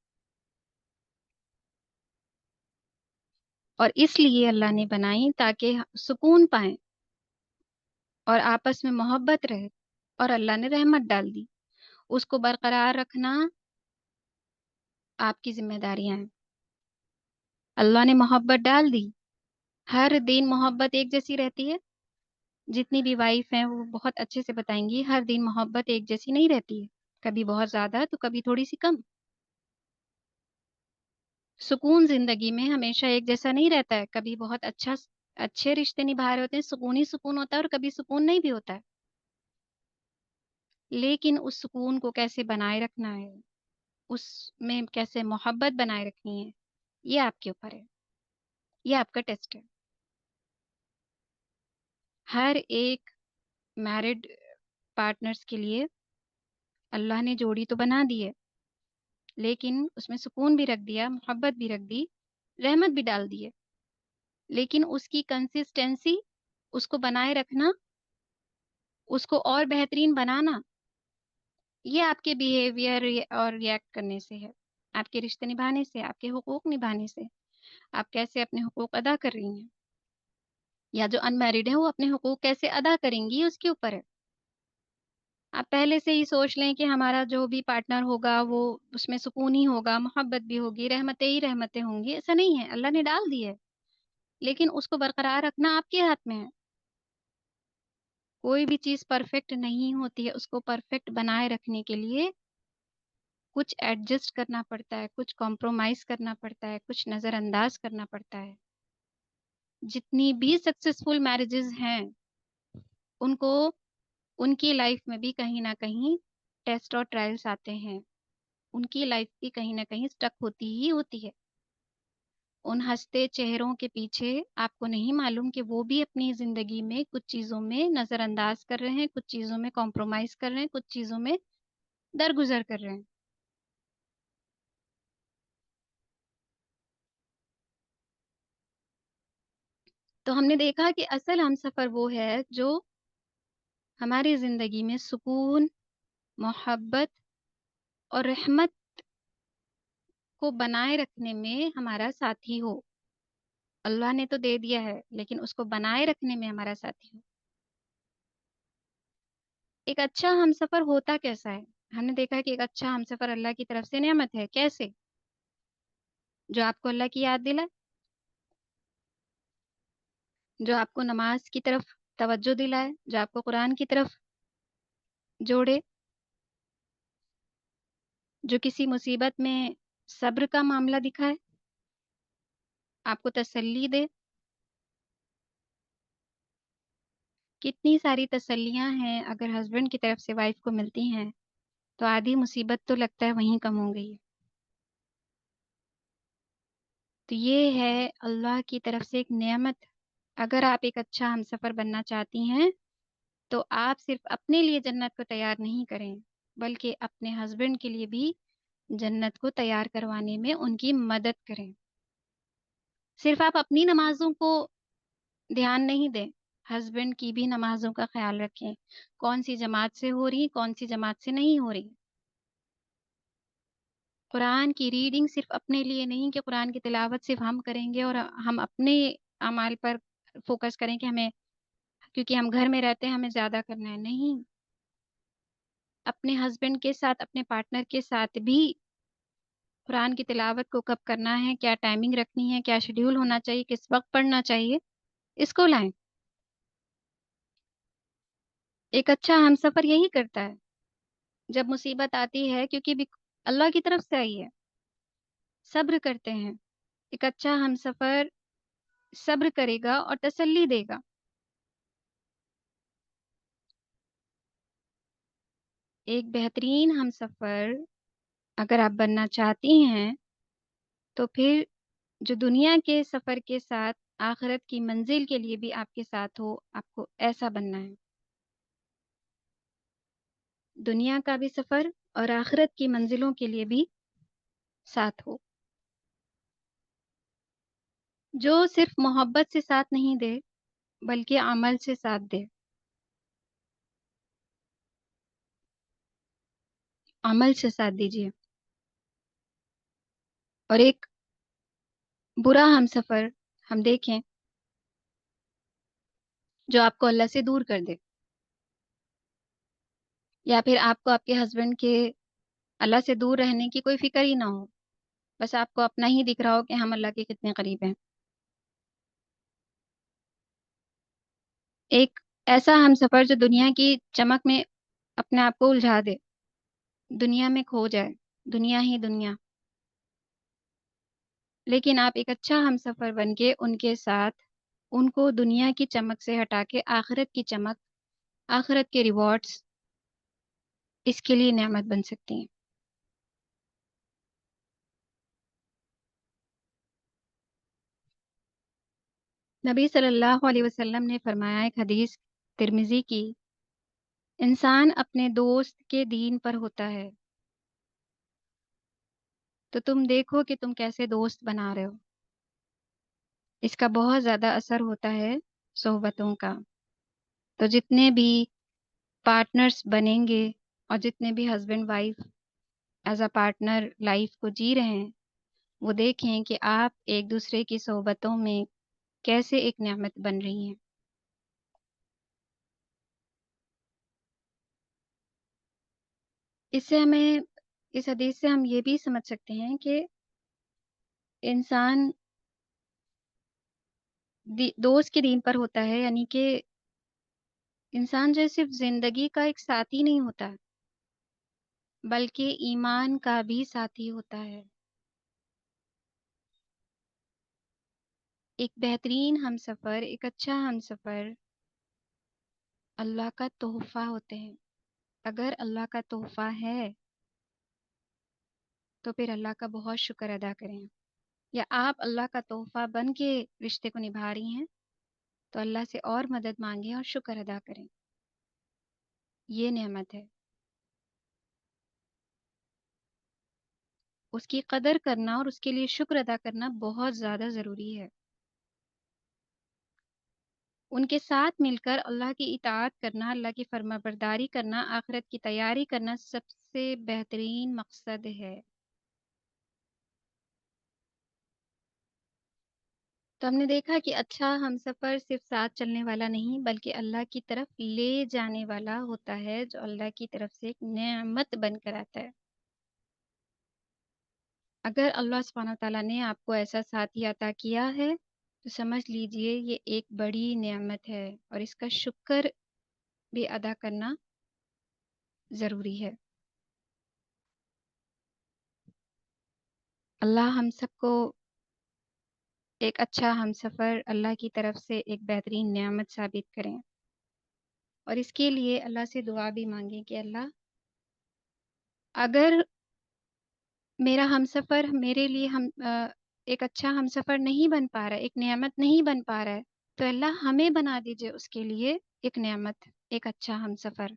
اور اس لیے اللہ نے بنائی تاکہ سکون پائیں اور آپس میں محبت رہے، اور اللہ نے رحمت ڈال دی۔ اس کو برقرار رکھنا آپ کی ذمہ داریاں ہیں۔ اللہ نے محبت ڈال دی، ہر دن محبت ایک جیسی رہتی ہے؟ جتنی بھی وائف ہیں وہ بہت اچھے سے بتائیں گی، ہر دن محبت ایک جیسی نہیں رہتی ہے، کبھی بہت زیادہ تو کبھی تھوڑی سی کم۔ سکون زندگی میں ہمیشہ ایک جیسا نہیں رہتا ہے، کبھی بہت اچھے رشتے نبھا رہے ہوتے ہیں، سکون ہی سکون ہوتا ہے، اور کبھی سکون نہیں بھی ہوتا ہے۔ لیکن اس سکون کو کیسے بنائے رکھنا ہے، اس میں کیسے محبت بنائے رکھنی ہے، یہ آپ کے اوپر ہے، یہ آپ کا ٹیسٹ ہے۔ ہر ایک میرڈ پارٹنرز کے لیے اللہ نے جوڑی تو بنا دی ہے، لیکن اس میں سکون بھی رکھ دیا، محبت بھی رکھ دی، رحمت بھی ڈال دی ہے، لیکن اس کی کنسسٹنسی، اس کو بنائے رکھنا، اس کو اور بہترین بنانا، یہ آپ کے بیہیویئر اور ریئیکٹ کرنے سے ہے، آپ کے رشتے نبھانے سے، آپ کے حقوق نبھانے سے، آپ کیسے اپنے حقوق ادا کر رہی ہیں، یا جو ان میرڈ ہیں وہ اپنے حقوق کیسے ادا کریں گی، اس کے اوپر ہے۔ آپ پہلے سے ہی سوچ لیں کہ ہمارا جو بھی پارٹنر ہوگا وہ اس میں سکون ہی ہوگا، محبت بھی ہوگی، رحمتیں ہی رحمتیں ہوں گی، ایسا نہیں ہے، اللہ نے ڈال دی ہے، لیکن اس کو برقرار رکھنا آپ کے ہاتھ میں ہے۔ کوئی بھی چیز پرفیکٹ نہیں ہوتی ہے، اس کو پرفیکٹ بنائے رکھنے کے لیے کچھ ایڈجسٹ کرنا پڑتا ہے، کچھ کمپرومائز کرنا پڑتا ہے، کچھ نظر انداز کرنا پڑتا ہے۔ جتنی بھی سکسیسفل میرجز ہیں ان کو ان کی لائف میں بھی کہیں نہ کہیں ٹیسٹ اور ٹرائلز آتے ہیں، ان کی لائف بھی کہیں نہ کہیں سٹک ہوتی ہی ہوتی ہے۔ ان ہنستے چہروں کے پیچھے آپ کو نہیں معلوم کہ وہ بھی اپنی زندگی میں کچھ چیزوں میں نظر انداز کر رہے ہیں، کچھ چیزوں میں کمپرومائز کر رہے ہیں، کچھ چیزوں میں درگزر کر رہے ہیں۔ تو ہم نے دیکھا کہ اصل ہم سفر وہ ہے جو ہماری زندگی میں سکون، محبت اور رحمت کو بنائے رکھنے میں ہمارا ساتھی ہو۔ اللہ نے تو دے دیا ہے، لیکن اس کو بنائے رکھنے میں ہمارا ساتھی ہو۔ ایک اچھا ہمسفر ہوتا کیسا ہے؟ ہم نے دیکھا کہ ایک اچھا ہمسفر اللہ کی طرف سے نعمت ہے۔ کیسے؟ جو آپ کو اللہ کی یاد دلائے، جو آپ کو نماز کی طرف توجہ دلائے، جو آپ کو قرآن کی طرف جوڑے، جو کسی مصیبت میں صبر کا معاملہ دکھائے، آپ کو تسلی دے۔ کتنی ساری تسلیاں ہیں اگر ہسبینڈ کی طرف سے وائف کو ملتی ہیں تو آدھی مصیبت تو لگتا ہے وہیں کم ہو گئی ہے۔ تو یہ ہے اللہ کی طرف سے ایک نعمت۔ اگر آپ ایک اچھا ہمسفر بننا چاہتی ہیں تو آپ صرف اپنے لیے جنت کو تیار نہیں کریں، بلکہ اپنے ہسبینڈ کے لیے بھی جنت کو تیار کروانے میں ان کی مدد کریں۔ صرف آپ اپنی نمازوں کو دھیان نہیں دیں، ہسبینڈ کی بھی نمازوں کا خیال رکھیں، کون سی جماعت سے ہو رہی، کون سی جماعت سے نہیں ہو رہی۔ قرآن کی ریڈنگ صرف اپنے لیے نہیں کہ قرآن کی تلاوت صرف ہم کریں گے اور ہم اپنے اعمال پر فوکس کریں کہ ہمیں، کیونکہ ہم گھر میں رہتے ہیں ہمیں زیادہ کرنا ہے، نہیں۔ اپنے ہسبینڈ کے ساتھ، اپنے پارٹنر کے ساتھ بھی قرآن کی تلاوت کو کب کرنا ہے، کیا ٹائمنگ رکھنی ہے، کیا شیڈیول ہونا چاہیے، کس وقت پڑھنا چاہیے، اس کو لائیں۔ ایک اچھا ہمسفر یہی کرتا ہے جب مصیبت آتی ہے، کیونکہ بھی اللہ کی طرف سے آئی ہے، صبر کرتے ہیں۔ ایک اچھا ہمسفر صبر کرے گا اور تسلی دے گا۔ ایک بہترین ہمسفر اگر آپ بننا چاہتی ہیں تو پھر جو دنیا کے سفر کے ساتھ آخرت کی منزل کے لیے بھی آپ کے ساتھ ہو، آپ کو ایسا بننا ہے۔ دنیا کا بھی سفر اور آخرت کی منزلوں کے لیے بھی ساتھ ہو، جو صرف محبت سے ساتھ نہیں دے بلکہ عمل سے ساتھ دے۔ عمل سے ساتھ دیجیے۔ اور ایک برا ہمسفر ہم دیکھیں جو آپ کو اللہ سے دور کر دے، یا پھر آپ کو آپ کے ہسبینڈ کے اللہ سے دور رہنے کی کوئی فکر ہی نہ ہو، بس آپ کو اپنا ہی دکھ رہا ہو کہ ہم اللہ کے کتنے قریب ہیں۔ ایک ایسا ہمسفر جو دنیا کی چمک میں اپنے آپ کو الجھا دے، دنیا میں کھو جائے، دنیا ہی دنیا، لیکن آپ ایک اچھا ہمسفر بن کے ان کے ساتھ ان کو دنیا کی چمک سے ہٹا کے آخرت کی چمک، آخرت کے ریوارڈز، اس کے لیے نعمت بن سکتی ہیں۔ نبی صلی اللہ علیہ وسلم نے فرمایا، ایک حدیث ترمذی کی، انسان اپنے دوست کے دین پر ہوتا ہے، تو تم دیکھو کہ تم کیسے دوست بنا رہے ہو۔ اس کا بہت زیادہ اثر ہوتا ہے صحبتوں کا۔ تو جتنے بھی پارٹنرز بنیں گے اور جتنے بھی husband wife as a partner life کو جی رہے ہیں، وہ دیکھیں کہ آپ ایک دوسرے کی صحبتوں میں کیسے ایک نعمت بن رہی ہیں۔ اس سے ہمیں، اس حدیث سے ہم یہ بھی سمجھ سکتے ہیں کہ انسان دوست کے دین پر ہوتا ہے، یعنی کہ انسان جو صرف زندگی کا ایک ساتھی نہیں ہوتا بلکہ ایمان کا بھی ساتھی ہوتا ہے۔ ایک بہترین ہمسفر، ایک اچھا ہمسفر اللہ کا تحفہ ہوتے ہیں۔ اگر اللہ کا تحفہ ہے تو پھر اللہ کا بہت شکر ادا کریں، یا آپ اللہ کا تحفہ بن کے رشتے کو نبھا رہی ہیں تو اللہ سے اور مدد مانگیں اور شکر ادا کریں۔ یہ نعمت ہے، اس کی قدر کرنا اور اس کے لیے شکر ادا کرنا بہت زیادہ ضروری ہے۔ ان کے ساتھ مل کر اللہ کی اطاعت کرنا، اللہ کی فرمانبرداری کرنا، آخرت کی تیاری کرنا سب سے بہترین مقصد ہے۔ تو ہم نے دیکھا کہ اچھا ہم سفر صرف ساتھ چلنے والا نہیں بلکہ اللہ کی طرف لے جانے والا ہوتا ہے، جو اللہ کی طرف سے ایک نعمت بن کر آتا ہے۔ اگر اللہ سبحانہ تعالیٰ نے آپ کو ایسا ساتھی عطا کیا ہے تو سمجھ لیجئے یہ ایک بڑی نعمت ہے اور اس کا شکر بھی ادا کرنا ضروری ہے۔ اللہ ہم سب کو ایک اچھا ہم سفر اللہ کی طرف سے ایک بہترین نعمت ثابت کریں، اور اس کے لیے اللہ سے دعا بھی مانگیں کہ اللہ اگر میرا ہم سفر میرے لیے ایک اچھا ہم سفر نہیں بن پا رہا ہے، ایک نعمت نہیں بن پا رہا ہے، تو اللہ ہمیں بنا دیجئے اس کے لیے ایک نعمت، ایک اچھا ہم سفر،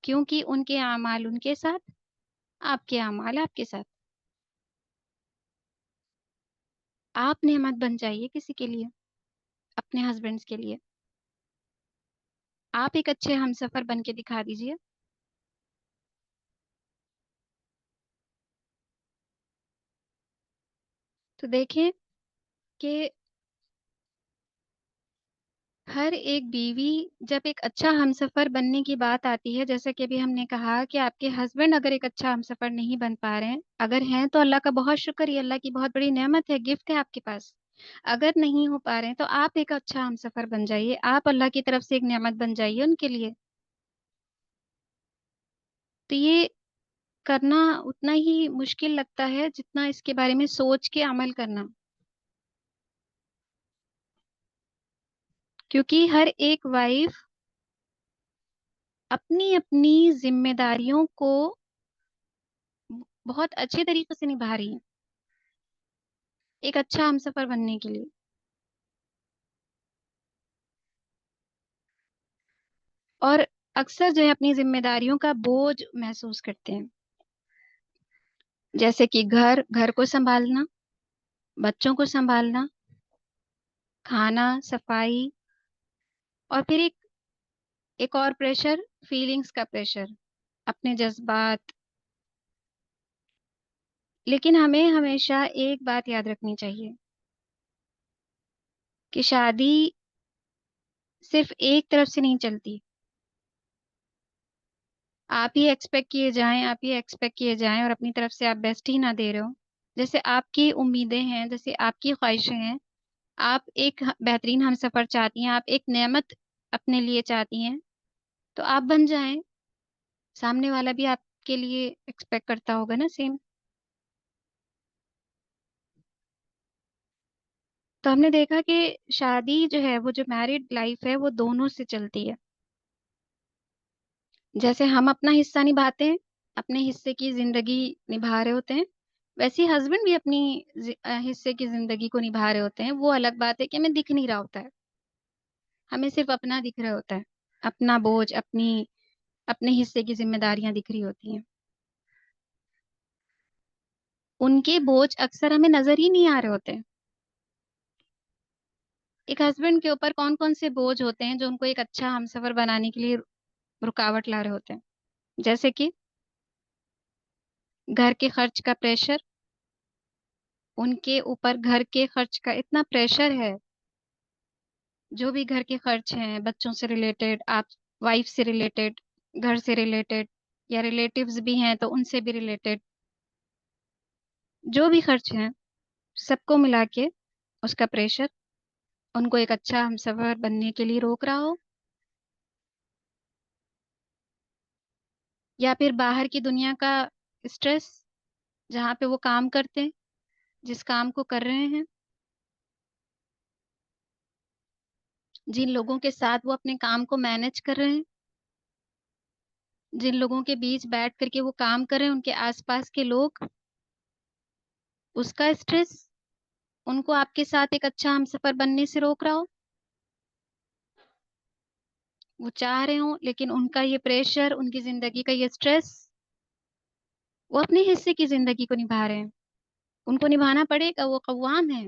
کیونکہ ان کے اعمال ان کے ساتھ، آپ کے اعمال آپ کے ساتھ۔ آپ نعمت بن جائیے کسی کے لیے، اپنے ہسبینڈز کے لیے، آپ ایک اچھے ہم سفر بن کے دکھا دیجئے۔ تو دیکھیں کہ ہر ایک بیوی جب ایک اچھا ہمسفر بننے کی بات آتی ہے، جیسا کہ ابھی ہم نے کہا کہ آپ کے ہسبینڈ اگر ایک اچھا ہمسفر نہیں بن پا رہے ہیں، اگر ہیں تو اللہ کا بہت شکر، یہ اللہ کی بہت بڑی نعمت ہے، گفٹ ہے آپ کے پاس۔ اگر نہیں ہو پا رہے ہیں تو آپ ایک اچھا ہمسفر بن جائیے، آپ اللہ کی طرف سے ایک نعمت بن جائیے ان کے لیے۔ تو یہ کرنا اتنا ہی مشکل لگتا ہے جتنا اس کے بارے میں سوچ کے عمل کرنا، کیونکہ ہر ایک وائف اپنی اپنی ذمہ داریوں کو بہت اچھے طریقے سے نبھا رہی ہیں ایک اچھا ہمسفر بننے کے لیے، اور اکثر جو ہے اپنی ذمہ داریوں کا بوجھ محسوس کرتے ہیں، جیسے کہ گھر کو سنبھالنا، بچوں کو سنبھالنا، کھانا، صفائی، اور پھر ایک اور پریشر، فیلنگز کا پریشر، اپنے جذبات۔ لیکن ہمیں ہمیشہ ایک بات یاد رکھنی چاہیے کہ شادی صرف ایک طرف سے نہیں چلتی، آپ ہی ایکسپیکٹ کیے جائیں، آپ ہی ایکسپیکٹ کیے جائیں اور اپنی طرف سے آپ بیسٹ ہی نہ دے رہے ہو، جیسے آپ کی امیدیں ہیں، جیسے آپ کی خواہشیں ہیں، آپ ایک بہترین ہم سفر چاہتی ہیں، آپ ایک نعمت اپنے لیے چاہتی ہیں، تو آپ بن جائیں، سامنے والا بھی آپ کے لیے ایکسپیکٹ کرتا ہوگا نا سیم۔ تو ہم نے دیکھا کہ شادی جو ہے، وہ جو میرڈ لائف ہے، وہ دونوں سے چلتی ہے، جیسے ہم اپنا حصہ نبھاتے ہیں، اپنے حصے کی زندگی نبھا رہے ہوتے ہیں، ویسے ہی ہسبینڈ بھی اپنی حصے کی زندگی کو نبھا رہے ہوتے ہیں۔ وہ الگ بات ہے کہ ہمیں دکھ نہیں رہا ہوتا ہے، ہمیں صرف اپنا دکھ رہا ہوتا ہے، اپنا بوجھ، اپنے حصے کی ذمہ داریاں دکھ رہی ہوتی ہیں، ان کے بوجھ اکثر ہمیں نظر ہی نہیں آ رہے ہوتے۔ ایک ہسبینڈ کے اوپر کون کون سے بوجھ ہوتے ہیں جو ان کو ایک اچھا ہمسفر بنانے کے لیے رکاوٹ لا رہے ہوتے ہیں، جیسے کہ گھر کے خرچ کا پریشر، ان کے اوپر گھر کے خرچ کا اتنا پریشر ہے، جو بھی گھر کے خرچ ہیں، بچوں سے ریلیٹڈ، آپ وائف سے ریلیٹڈ، گھر سے ریلیٹڈ، یا ریلیٹیوز بھی ہیں تو ان سے بھی ریلیٹڈ، جو بھی خرچ ہیں سب کو ملا کے اس کا پریشر ان کو ایک اچھا ہمسفر بننے کے لیے روک رہا ہو، یا پھر باہر کی دنیا کا اسٹریس، جہاں پہ وہ کام کرتے ہیں، جس کام کو کر رہے ہیں، جن لوگوں کے ساتھ وہ اپنے کام کو مینج کر رہے ہیں، جن لوگوں کے بیچ بیٹھ کر کے وہ کام کر رہے ہیں، ان کے آس پاس کے لوگ، اس کا اسٹریس ان کو آپ کے ساتھ ایک اچھا ہمسفر بننے سے روک رہا ہو، وہ چاہ رہے ہوں لیکن ان کا یہ پریشر، ان کی زندگی کا یہ اسٹریس، وہ اپنے حصے کی زندگی کو نبھا رہے ہیں، ان کو نبھانا پڑے گا، وہ قوام ہیں۔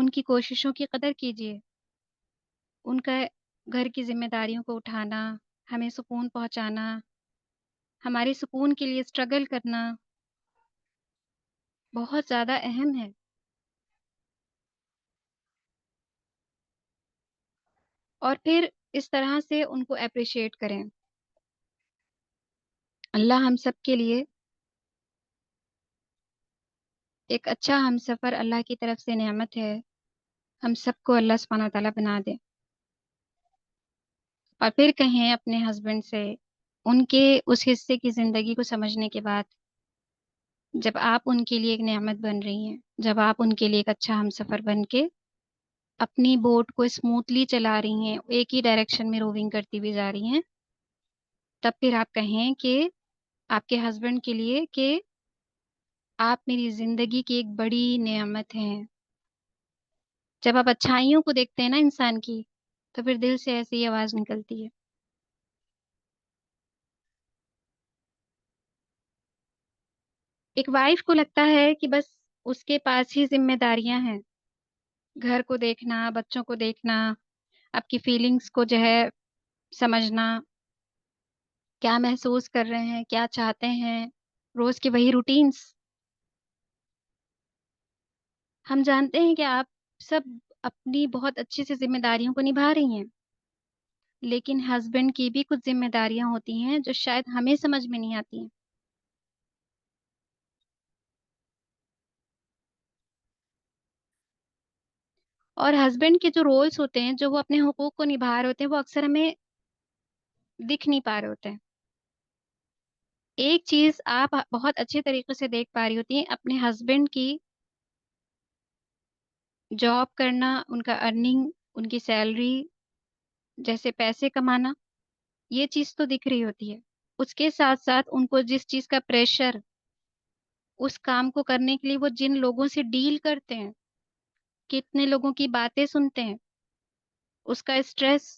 ان کی کوششوں کی قدر کیجیے. ان کا گھر کی ذمہ داریوں کو اٹھانا، ہمیں سکون پہنچانا، ہمارے سکون کے لیے اسٹرگل کرنا بہت زیادہ اہم ہے. اور پھر اس طرح سے ان کو اپریشیٹ کریں. اللہ ہم سب کے لیے ایک اچھا ہم سفر اللہ کی طرف سے نعمت ہے. ہم سب کو اللہ سبحانہ تعالیٰ بنا دے. اور پھر کہیں اپنے ہسبینڈ سے ان کے اس حصے کی زندگی کو سمجھنے کے بعد، جب آپ ان کے لیے ایک نعمت بن رہی ہیں، جب آپ ان کے لیے ایک اچھا ہم سفر بن کے اپنی بوٹ کو اسموتھلی چلا رہی ہیں، ایک ہی ڈائریکشن میں روونگ کرتی ہوئی جا رہی ہیں، تب پھر آپ کہیں کہ آپ کے ہسبینڈ کے لیے کہ آپ میری زندگی کی ایک بڑی نعمت ہیں. جب آپ اچھائیوں کو دیکھتے ہیں نا انسان کی، تو پھر دل سے ایسی آواز نکلتی ہے. ایک وائف کو لگتا ہے کہ بس اس کے پاس ہی ذمہ داریاں ہیں، گھر کو دیکھنا، بچوں کو دیکھنا، آپ کی فیلنگز کو جو ہے سمجھنا، کیا محسوس کر رہے ہیں، کیا چاہتے ہیں، روز کے وہی روٹینز. ہم جانتے ہیں کہ آپ سب اپنی بہت اچھے سے ذمہ داریوں کو نبھا رہی ہیں، لیکن ہسبینڈ کی بھی کچھ ذمہ داریاں ہوتی ہیں جو شاید ہمیں سمجھ میں نہیں آتی ہیں. اور ہسبینڈ کے جو رولز ہوتے ہیں، جو وہ اپنے حقوق کو نبھا رہے ہوتے ہیں، وہ اکثر ہمیں دکھ نہیں پا رہے ہوتے ہیں. ایک چیز آپ بہت اچھے طریقے سے دیکھ پا رہی ہوتی ہیں، اپنے ہسبینڈ کی جاب کرنا، ان کا ارننگ، ان کی سیلری، جیسے پیسے کمانا، یہ چیز تو دکھ رہی ہوتی ہے. اس کے ساتھ ساتھ ان کو جس چیز کا پریشر اس کام کو کرنے کے لیے وہ جن لوگوں سے ڈیل کرتے ہیں، کتنے لوگوں کی باتیں سنتے ہیں، اس کا اسٹریس،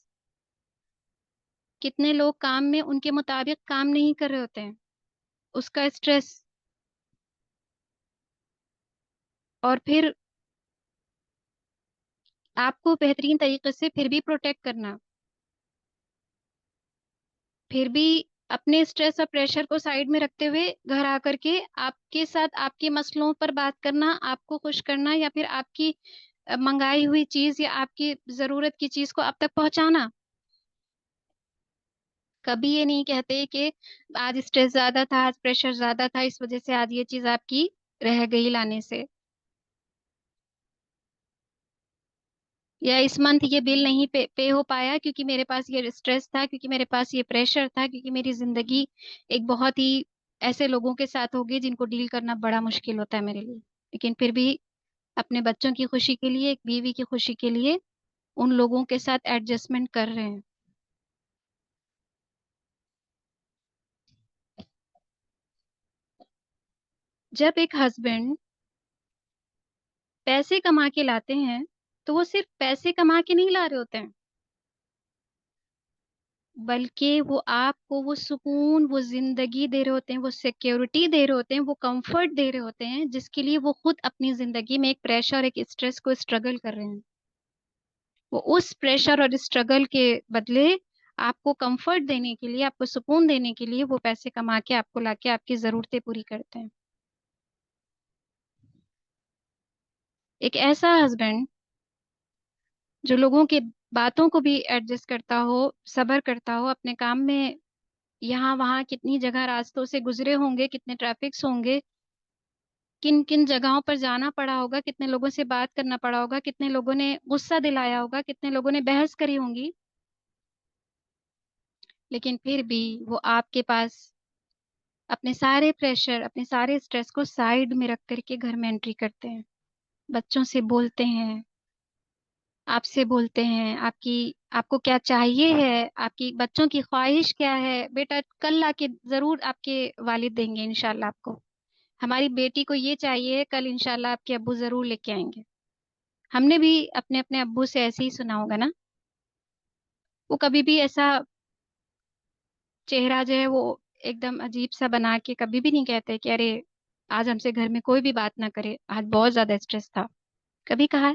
کتنے لوگ کام میں ان کے مطابق کام نہیں کر رہے ہوتے ہیں، اس کا اسٹریس. اور پھر آپ کو بہترین طریقے سے پھر بھی پروٹیکٹ کرنا، پھر بھی اپنے اسٹریس اور پریشر کو سائڈ میں رکھتے ہوئے گھر آ کر کے آپ کے ساتھ آپ کے مسئلوں پر بات کرنا، آپ کو خوش کرنا، یا پھر آپ کی منگائی ہوئی چیز یا آپ کی ضرورت کی چیز کو آپ تک پہنچانا. کبھی یہ نہیں کہتے کہ آج اسٹریس زیادہ تھا، آج پریشر زیادہ تھا، اس وجہ سے آج یہ چیز آپ کی رہ گئی لانے سے، یا اس منتھ یہ بل نہیں پے ہو پایا کیونکہ میرے پاس یہ اسٹریس تھا، کیونکہ میرے پاس یہ پریشر تھا، کیونکہ میری زندگی ایک بہت ہی ایسے لوگوں کے ساتھ ہوگی جن کو ڈیل کرنا بڑا مشکل ہوتا ہے میرے لیے. لیکن پھر بھی اپنے بچوں کی خوشی کے لیے، ایک بیوی کی خوشی کے لیے ان لوگوں کے ساتھ ایڈجسٹمنٹ کر رہے ہیں. جب ایک ہسبینڈ پیسے کما کے لاتے ہیں تو وہ صرف پیسے کما کے نہیں لا رہے ہوتے ہیں، بلکہ وہ آپ کو وہ سکون، وہ زندگی دے رہے ہوتے ہیں، وہ سیکیورٹی دے رہے ہوتے ہیں، وہ کمفرٹ دے رہے ہوتے ہیں جس کے لیے وہ خود اپنی زندگی میں ایک پریشر، ایک اسٹریس کو اسٹرگل کر رہے ہیں. وہ اس پریشر اور اسٹرگل کے بدلے آپ کو کمفرٹ دینے کے لیے، آپ کو سکون دینے کے لیے وہ پیسے کما کے آپ کو لا کے آپ کی ضرورتیں پوری کرتے ہیں. ایک ایسا ہسبینڈ جو لوگوں کے باتوں کو بھی ایڈجسٹ کرتا ہو، صبر کرتا ہو، اپنے کام میں یہاں وہاں کتنی جگہ راستوں سے گزرے ہوں گے، کتنے ٹریفکس ہوں گے، کن کن جگہوں پر جانا پڑا ہوگا، کتنے لوگوں سے بات کرنا پڑا ہوگا، کتنے لوگوں نے غصہ دلایا ہوگا، کتنے لوگوں نے بحث کری ہوں گی، لیکن پھر بھی وہ آپ کے پاس اپنے سارے پریشر، اپنے سارے اسٹریس کو سائیڈ میں رکھ کر کے گھر میں انٹری کرتے ہیں، بچوں سے بولتے ہیں، آپ سے بولتے ہیں، آپ کو کیا چاہیے ہے، آپ کی بچوں کی خواہش کیا ہے، بیٹا کل لا کے ضرور آپ کے والد دیں گے انشاءاللہ آپ کو، ہماری بیٹی کو یہ چاہیے، کل انشاءاللہ آپ کے ابو ضرور لے کے آئیں گے. ہم نے بھی اپنے اپنے ابو سے ایسے ہی سنا ہوگا نا. وہ کبھی بھی ایسا چہرہ جو ہے وہ ایک دم عجیب سا بنا کے کبھی بھی نہیں کہتے کہ ارے آج ہم سے گھر میں کوئی بھی بات نہ کرے، آج بہت زیادہ اسٹریس تھا. کبھی کہا ہے؟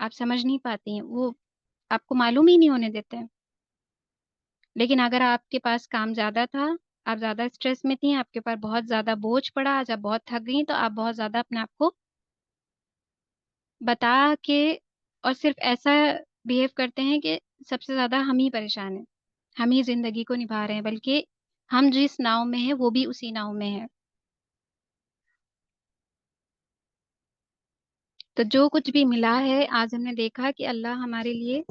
آپ سمجھ نہیں پاتی ہیں، وہ آپ کو معلوم ہی نہیں ہونے دیتے ہیں۔ لیکن اگر آپ کے پاس کام زیادہ تھا، آپ زیادہ اسٹریس میں تھیں، آپ کے اوپر بہت زیادہ بوجھ پڑا، آج آپ بہت تھک گئیں، تو آپ بہت زیادہ اپنے آپ کو بتا کے اور صرف ایسا بیہیو کرتے ہیں کہ سب سے زیادہ ہم ہی پریشان ہیں، ہم ہی زندگی کو نبھا رہے ہیں، بلکہ ہم جس ناؤ میں ہیں وہ بھی اسی ناؤ میں ہے۔ تو جو کچھ بھی ملا ہے، آج ہم نے دیکھا کہ اللہ ہمارے لیے،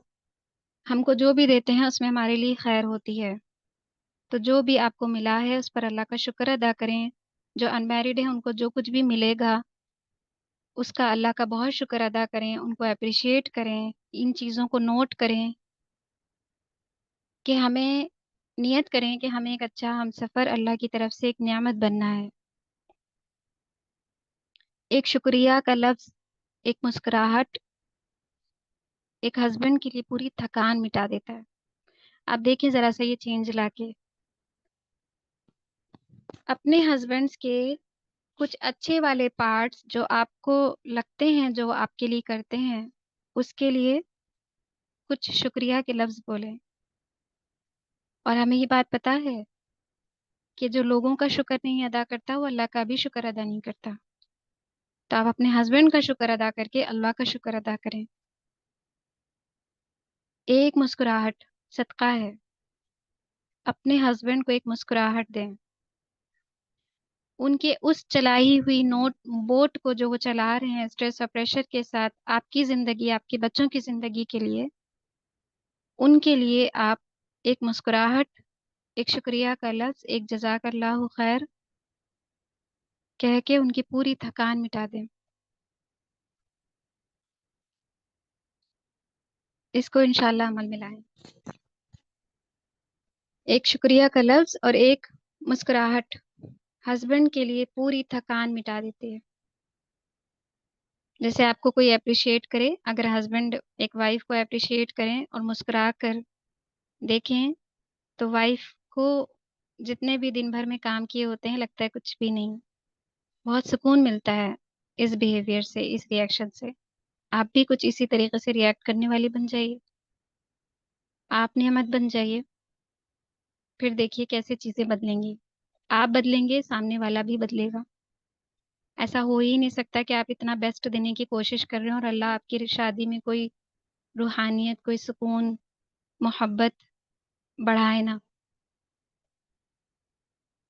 ہم کو جو بھی دیتے ہیں اس میں ہمارے لیے خیر ہوتی ہے۔ تو جو بھی آپ کو ملا ہے اس پر اللہ کا شکر ادا کریں۔ جو ان میرڈ ہیں ان کو جو کچھ بھی ملے گا اس کا اللہ کا بہت شکر ادا کریں، ان کو اپریشیٹ کریں، ان چیزوں کو نوٹ کریں کہ ہمیں نیت کریں کہ ہمیں ایک اچھا ہم سفر اللہ کی طرف سے ایک نعمت بننا ہے۔ ایک شکریہ کا لفظ، ایک مسکراہٹ ایک ہسبینڈ کے لیے پوری تھکان مٹا دیتا ہے۔ آپ دیکھیں ذرا سا یہ چینج لا کے اپنے ہسبینڈس کے کچھ اچھے والے پارٹس جو آپ کو لگتے ہیں جو آپ کے لیے کرتے ہیں، اس کے لیے کچھ شکریہ کے لفظ بولیں۔ اور ہمیں یہ بات پتہ ہے کہ جو لوگوں کا شکر نہیں ادا کرتا وہ اللہ کا بھی شکر ادا نہیں کرتا۔ تو آپ اپنے ہسبینڈ کا شکر ادا کر کے اللہ کا شکر ادا کریں۔ ایک مسکراہٹ صدقہ ہے، اپنے ہسبینڈ کو ایک مسکراہٹ دیں۔ ان کے اس چلائی ہوئی بوٹ کو جو وہ چلا رہے ہیں اسٹریس اور پریشر کے ساتھ، آپ کی زندگی، آپ کے بچوں کی زندگی کے لیے، ان کے لیے آپ ایک مسکراہٹ، ایک شکریہ کا لفظ، ایک جزاک اللہ خیر کہہ کے ان کی پوری تھکان مٹا دیں۔ اس کو انشاءاللہ عمل میں لائیں۔ ایک شکریہ کا لفظ اور ایک مسکراہٹ ہسبینڈ کے لیے پوری تھکان مٹا دیتی ہے۔ جیسے آپ کو کوئی اپریشیٹ کرے، اگر ہسبینڈ ایک وائف کو اپریشیٹ کریں اور مسکرا کر دیکھیں تو وائف کو جتنے بھی دن بھر میں کام کیے ہوتے ہیں لگتا ہے کچھ بھی نہیں، بہت سکون ملتا ہے اس بیہیویئر سے، اس ریئیکشن سے۔ آپ بھی کچھ اسی طریقے سے ریئیکٹ کرنے والی بن جائیے، آپ نعمت بن جائیے، پھر دیکھیے کیسے چیزیں بدلیں گی۔ آپ بدلیں گے، سامنے والا بھی بدلے گا۔ ایسا ہو ہی نہیں سکتا کہ آپ اتنا بیسٹ دینے کی کوشش کر رہے ہیں اور اللہ آپ کی شادی میں کوئی روحانیت، کوئی سکون، محبت بڑھائے نا۔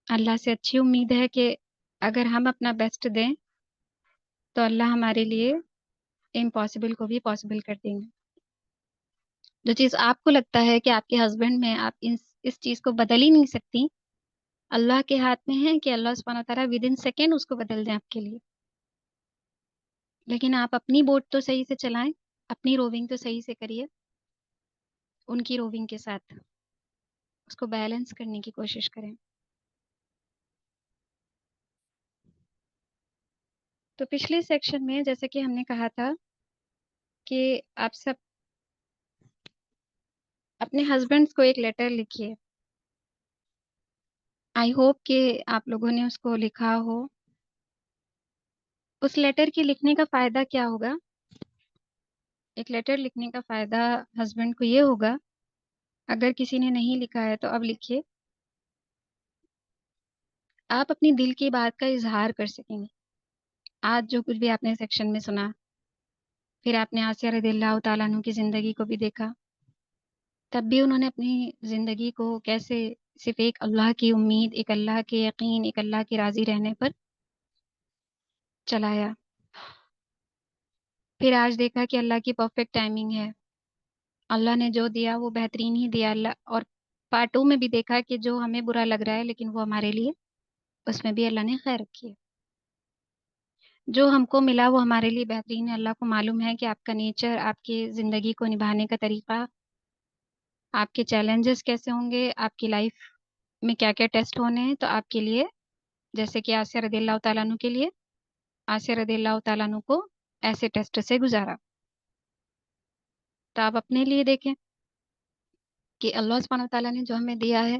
اللہ سے اچھی امید ہے کہ اگر ہم اپنا بیسٹ دیں تو اللہ ہمارے لیے امپاسبل کو بھی پاسبل کر دیں گے۔ جو چیز آپ کو لگتا ہے کہ آپ کے ہسبینڈ میں آپ اس چیز کو بدل ہی نہیں سکتی، اللہ کے ہاتھ میں ہے کہ اللہ سبحانہ وتعالیٰ ود ان سیکنڈ اس کو بدل دیں آپ کے لیے۔ لیکن آپ اپنی بوٹ تو صحیح سے چلائیں، اپنی روونگ تو صحیح سے کریے، ان کی روونگ کے ساتھ اس کو بیلنس کرنے کی کوشش کریں۔ تو پچھلے سیکشن میں جیسے کہ ہم نے کہا تھا کہ آپ سب اپنے ہسبینڈس کو ایک لیٹر لکھیے۔ آئی ہوپ کہ آپ لوگوں نے اس کو لکھا ہو۔ اس لیٹر کے لکھنے کا فائدہ کیا ہوگا؟ ایک لیٹر لکھنے کا فائدہ ہسبینڈ کو یہ ہوگا، اگر کسی نے نہیں لکھا ہے تو اب لکھیے، آپ اپنی دل کی بات کا اظہار کر سکیں گے۔ آج جو کچھ بھی آپ نے سیکشن میں سنا، پھر آپ نے آسیہ رضی اللہ تعالیٰ عنہ کی زندگی کو بھی دیکھا، تب بھی انہوں نے اپنی زندگی کو کیسے صرف ایک اللہ کی امید، ایک اللہ کے یقین، ایک اللہ کے راضی رہنے پر چلایا۔ پھر آج دیکھا کہ اللہ کی پرفیکٹ ٹائمنگ ہے، اللہ نے جو دیا وہ بہترین ہی دیا۔ اللہ اور پارٹ 2 میں بھی دیکھا کہ جو ہمیں برا لگ رہا ہے لیکن وہ ہمارے لیے، اس میں بھی اللہ نے خیر رکھی ہے۔ جو ہم کو ملا وہ ہمارے لیے بہترین ہے۔ اللہ کو معلوم ہے کہ آپ کا نیچر، آپ کی زندگی کو نبھانے کا طریقہ، آپ کے چیلنجز کیسے ہوں گے، آپ کی لائف میں کیا کیا ٹیسٹ ہونے ہیں، تو آپ کے لیے جیسے کہ آسیہ رضی اللہ تعالیٰ عنہ کے لیے، آسیہ رضی اللہ تعالیٰ عنہ کو ایسے ٹیسٹ سے گزارا۔ تو آپ اپنے لیے دیکھیں کہ اللہ سبحانہ وتعالیٰ نے جو ہمیں دیا ہے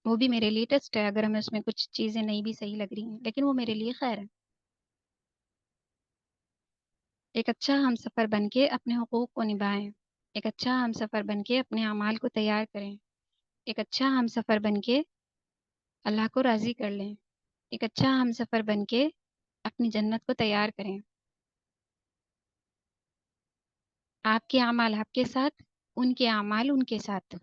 وہ بھی میرے لیے ٹیسٹ ہے، اگر ہمیں اس میں کچھ چیزیں نہیں بھی صحیح لگ رہی ہیں لیکن وہ میرے لیے خیر ہے۔ ایک اچھا ہم سفر بن کے اپنے حقوق کو نبھائیں، ایک اچھا ہم سفر بن کے اپنے اعمال کو تیار کریں، ایک اچھا ہم سفر بن کے اللہ کو راضی کر لیں، ایک اچھا ہم سفر بن کے اپنی جنت کو تیار کریں۔ آپ کے اعمال آپ کے ساتھ، ان کے اعمال ان کے ساتھ۔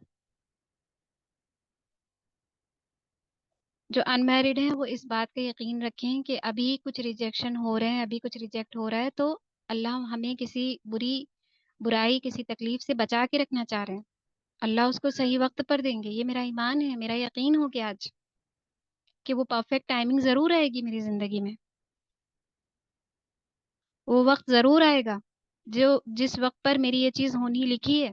جو ان میرڈ ہیں وہ اس بات کا یقین رکھیں کہ ابھی کچھ ریجیکشن ہو رہے ہیں، ابھی کچھ ریجیکٹ ہو رہا ہے، تو اللہ ہمیں کسی برائی، کسی تکلیف سے بچا کے رکھنا چاہ رہے ہیں۔ اللہ اس کو صحیح وقت پر دیں گے، یہ میرا ایمان ہے، میرا یقین ہو گیا آج کہ وہ پرفیکٹ ٹائمنگ ضرور آئے گی میری زندگی میں، وہ وقت ضرور آئے گا جس وقت پر میری یہ چیز ہونی لکھی ہے،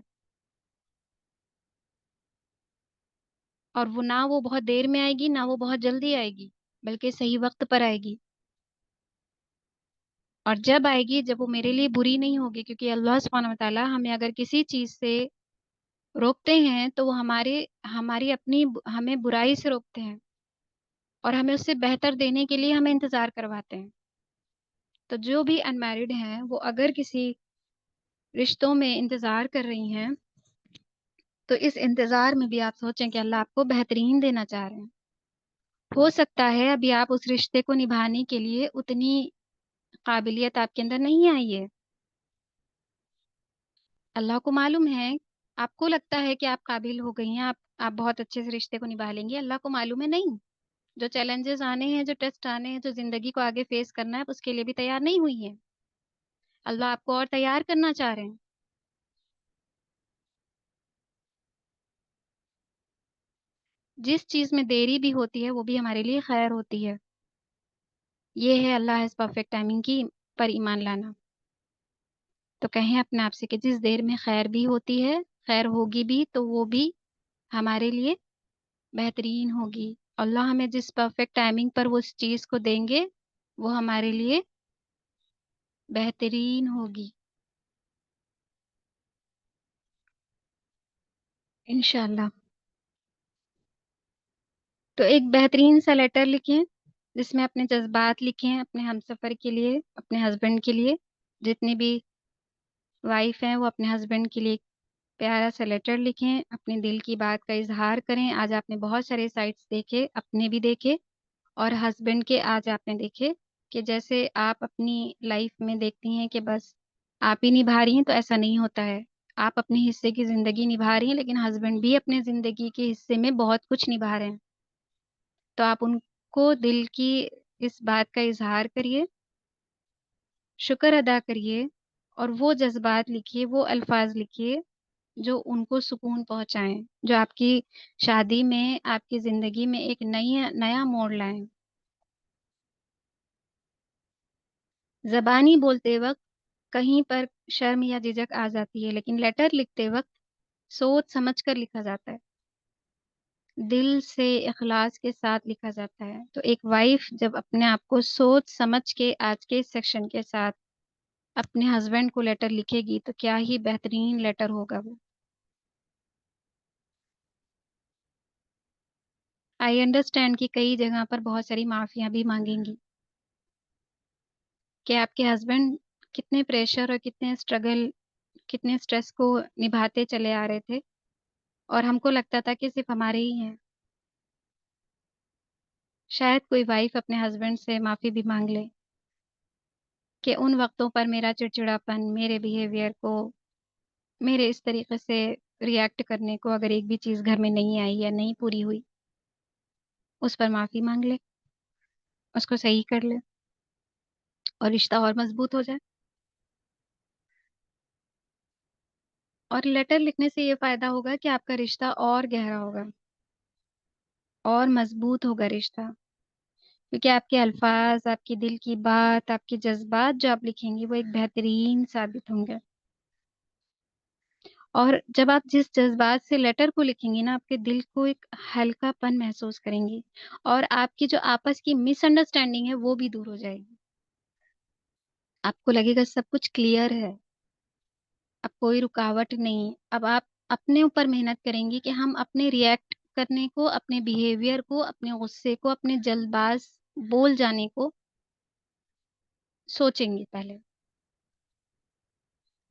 اور وہ نہ وہ بہت دیر میں آئے گی، نہ وہ بہت جلدی آئے گی، بلکہ صحیح وقت پر آئے گی۔ اور جب آئے گی، جب وہ میرے لیے بری نہیں ہوگی، کیونکہ اللہ سبحانہ و تعالیٰ ہمیں اگر کسی چیز سے روکتے ہیں تو وہ ہماری اپنی ہمیں برائی سے روکتے ہیں، اور ہمیں اس سے بہتر دینے کے لیے ہمیں انتظار کرواتے ہیں۔ تو جو بھی ان میرڈ ہیں وہ اگر کسی رشتوں میں انتظار کر رہی ہیں تو اس انتظار میں بھی آپ سوچیں کہ اللہ آپ کو بہترین دینا چاہ رہے ہیں۔ ہو سکتا ہے ابھی آپ اس رشتے کو نبھانے کے لیے اتنی قابلیت آپ کے اندر نہیں آئی ہے، اللہ کو معلوم ہے، آپ کو لگتا ہے کہ آپ قابل ہو گئی ہیں، آپ بہت اچھے سے رشتے کو نبھا لیں گے، اللہ کو معلوم ہے نہیں۔ جو چیلنجز آنے ہیں، جو ٹیسٹ آنے ہیں، جو زندگی کو آگے فیس کرنا ہے، اس کے لیے بھی تیار نہیں ہوئی ہیں۔ اللہ آپ کو اور تیار کرنا چاہ رہے ہیں۔ جس چیز میں دیری بھی ہوتی ہے وہ بھی ہمارے لیے خیر ہوتی ہے۔ یہ ہے اللہ ہیز پرفیکٹ ٹائمنگ کی پر ایمان لانا۔ تو کہیں اپنے آپ سے کہ جس دیر میں خیر بھی ہوتی ہے، خیر ہوگی بھی، تو وہ بھی ہمارے لیے بہترین ہوگی۔ اللہ ہمیں جس پرفیکٹ ٹائمنگ پر وہ اس چیز کو دیں گے وہ ہمارے لیے بہترین ہوگی، انشاءاللہ۔ تو ایک بہترین سا لیٹر لکھیں جس میں اپنے جذبات لکھیں اپنے ہمسفر کے لیے، اپنے ہسبینڈ کے لیے۔ جتنی بھی وائف ہیں وہ اپنے ہسبینڈ کے لیے ایک پیارا سا لیٹر لکھیں، اپنے دل کی بات کا اظہار کریں۔ آج آپ نے بہت سارے سائٹس دیکھے، اپنے بھی دیکھے اور ہسبینڈ کے آج آپ نے دیکھے، کہ جیسے آپ اپنی لائف میں دیکھتی ہیں کہ بس آپ ہی نبھا رہی ہیں، تو ایسا نہیں ہوتا ہے۔ آپ اپنے حصے کی زندگی نبھا رہی ہیں، لیکن ہسبینڈ بھی اپنے زندگی کے حصے میں بہت کچھ نبھا رہے ہیں۔ تو آپ ان کو دل کی اس بات کا اظہار کریے، شکر ادا کریے، اور وہ جذبات لکھیے، وہ الفاظ لکھیے جو ان کو سکون پہنچائیں، جو آپ کی شادی میں، آپ کی زندگی میں ایک نیا موڑ لائیں۔ زبانی بولتے وقت کہیں پر شرم یا جھجک آ جاتی ہے، لیکن لیٹر لکھتے وقت سوچ سمجھ کر لکھا جاتا ہے، دل سے اخلاص کے ساتھ لکھا جاتا ہے۔ تو ایک وائف جب اپنے آپ کو سوچ سمجھ کے آج کے اس سیکشن کے ساتھ اپنے ہسبینڈ کو لیٹر لکھے گی تو کیا ہی بہترین لیٹر ہوگا وہ۔ آئی انڈرسٹینڈ کہ کئی جگہ پر بہت ساری معافیاں بھی مانگیں گی، کہ آپ کے ہسبینڈ کتنے پریشر اور کتنے اسٹرگل، کتنے اسٹریس کو نبھاتے چلے آ رہے تھے، اور ہم کو لگتا تھا کہ صرف ہمارے ہی ہیں۔ شاید کوئی وائف اپنے ہسبینڈ سے معافی بھی مانگ لے کہ ان وقتوں پر میرا چڑچڑاپن، میرے بیہیویئر کو، میرے اس طریقے سے ریئیکٹ کرنے کو، اگر ایک بھی چیز گھر میں نہیں آئی یا نہیں پوری ہوئی، اس پر معافی مانگ لے، اس کو صحیح کر لے، اور رشتہ اور مضبوط ہو جائے۔ اور لیٹر لکھنے سے یہ فائدہ ہوگا کہ آپ کا رشتہ اور گہرا ہوگا، اور مضبوط ہوگا رشتہ، کیونکہ آپ کے الفاظ، آپ کی دل کی بات، آپ کے جذبات جو آپ لکھیں گے وہ ایک بہترین ثابت ہوں گے۔ اور جب آپ جس جذبات سے لیٹر کو لکھیں گی نا، آپ کے دل کو ایک ہلکا پن محسوس کریں گی، اور آپ کی جو آپس کی مس انڈرسٹینڈنگ ہے وہ بھی دور ہو جائے گی۔ آپ کو لگے گا سب کچھ کلیئر ہے، اب کوئی رکاوٹ نہیں۔ اب آپ اپنے اوپر محنت کریں گی کہ ہم اپنے ریئیکٹ کرنے کو، اپنے بیہیویئر کو، اپنے غصے کو، اپنے جلد باز بول جانے کو سوچیں گے پہلے،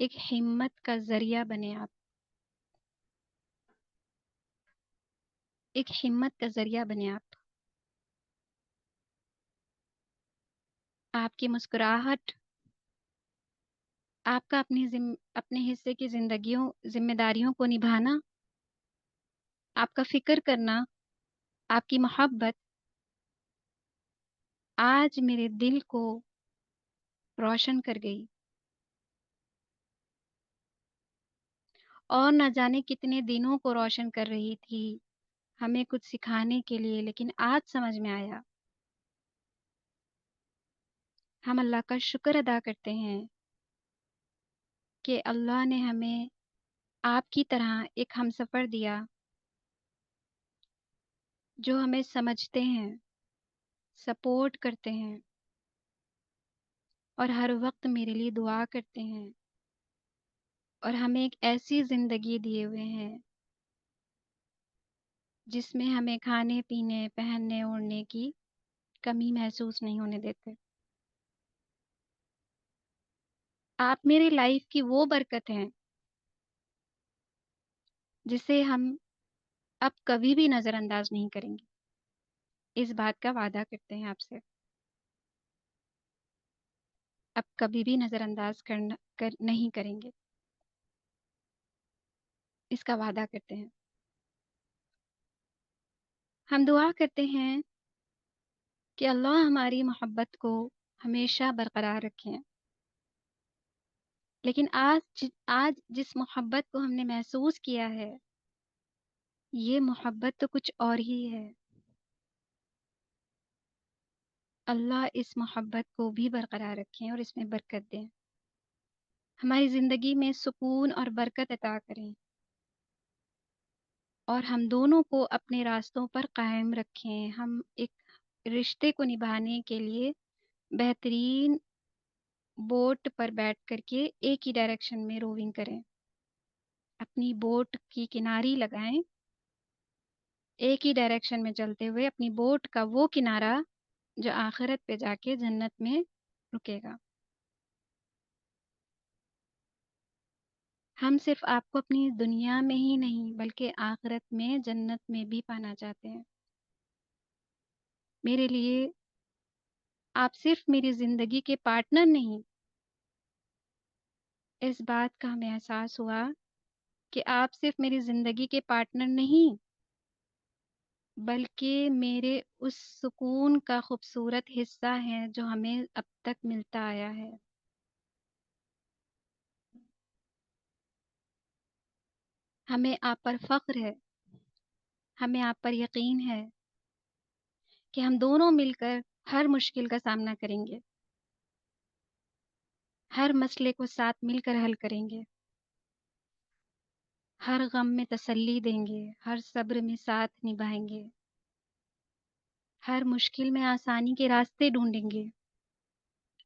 ایک ہمت کا ذریعہ بنے آپ، ایک ہمت کا ذریعہ بنے آپ. آپ کی مسکراہٹ، آپ کا اپنے حصے کی ذمہ داریوں کو نبھانا، آپ کا فکر کرنا، آپ کی محبت آج میرے دل کو روشن کر گئی. اور نہ جانے کتنے دنوں کو روشن کر رہی تھی ہمیں کچھ سکھانے کے لیے، لیکن آج سمجھ میں آیا. ہم اللہ کا شکر ادا کرتے ہیں کہ اللہ نے ہمیں آپ کی طرح ایک ہمسفر دیا جو ہمیں سمجھتے ہیں، سپورٹ کرتے ہیں اور ہر وقت میرے لیے دعا کرتے ہیں، اور ہمیں ایک ایسی زندگی دیے ہوئے ہیں جس میں ہمیں کھانے پینے، پہننے اوڑھنے کی کمی محسوس نہیں ہونے دیتے. آپ میری لائف کی وہ برکت ہیں جسے ہم اب کبھی بھی نظر انداز نہیں کریں گے. اس بات کا وعدہ کرتے ہیں آپ سے، اب کبھی بھی نظر انداز نہیں کریں گے. اس کا وعدہ کرتے ہیں. ہم دعا کرتے ہیں کہ اللہ ہماری محبت کو ہمیشہ برقرار رکھیں. لیکن آج جس محبت کو ہم نے محسوس کیا ہے، یہ محبت تو کچھ اور ہی ہے. اللہ اس محبت کو بھی برقرار رکھیں اور اس میں برکت دیں، ہماری زندگی میں سکون اور برکت عطا کریں، اور ہم دونوں کو اپنے راستوں پر قائم رکھیں. ہم ایک رشتے کو نبھانے کے لیے بہترین بوٹ پر بیٹھ کر کے ایک ہی ڈائریکشن میں روونگ کریں. اپنی بوٹ کی کناری لگائیں، ایک ہی ڈائریکشن میں چلتے ہوئے اپنی بوٹ کا وہ کنارہ جو آخرت پہ جا کے جنت میں رکے گا. ہم صرف آپ کو اپنی دنیا میں ہی نہیں بلکہ آخرت میں جنت میں بھی پانا چاہتے ہیں. میرے لیے آپ صرف میری زندگی کے پارٹنر نہیں، اس بات کا ہمیں احساس ہوا کہ آپ صرف میری زندگی کے پارٹنر نہیں بلکہ میرے اس سکون کا خوبصورت حصہ ہیں جو ہمیں اب تک ملتا آیا ہے. ہمیں آپ پر فخر ہے، ہمیں آپ پر یقین ہے کہ ہم دونوں مل کر ہر مشکل کا سامنا کریں گے، ہر مسئلے کو ساتھ مل کر حل کریں گے، ہر غم میں تسلی دیں گے، ہر صبر میں ساتھ نبھائیں گے، ہر مشکل میں آسانی کے راستے ڈھونڈیں گے.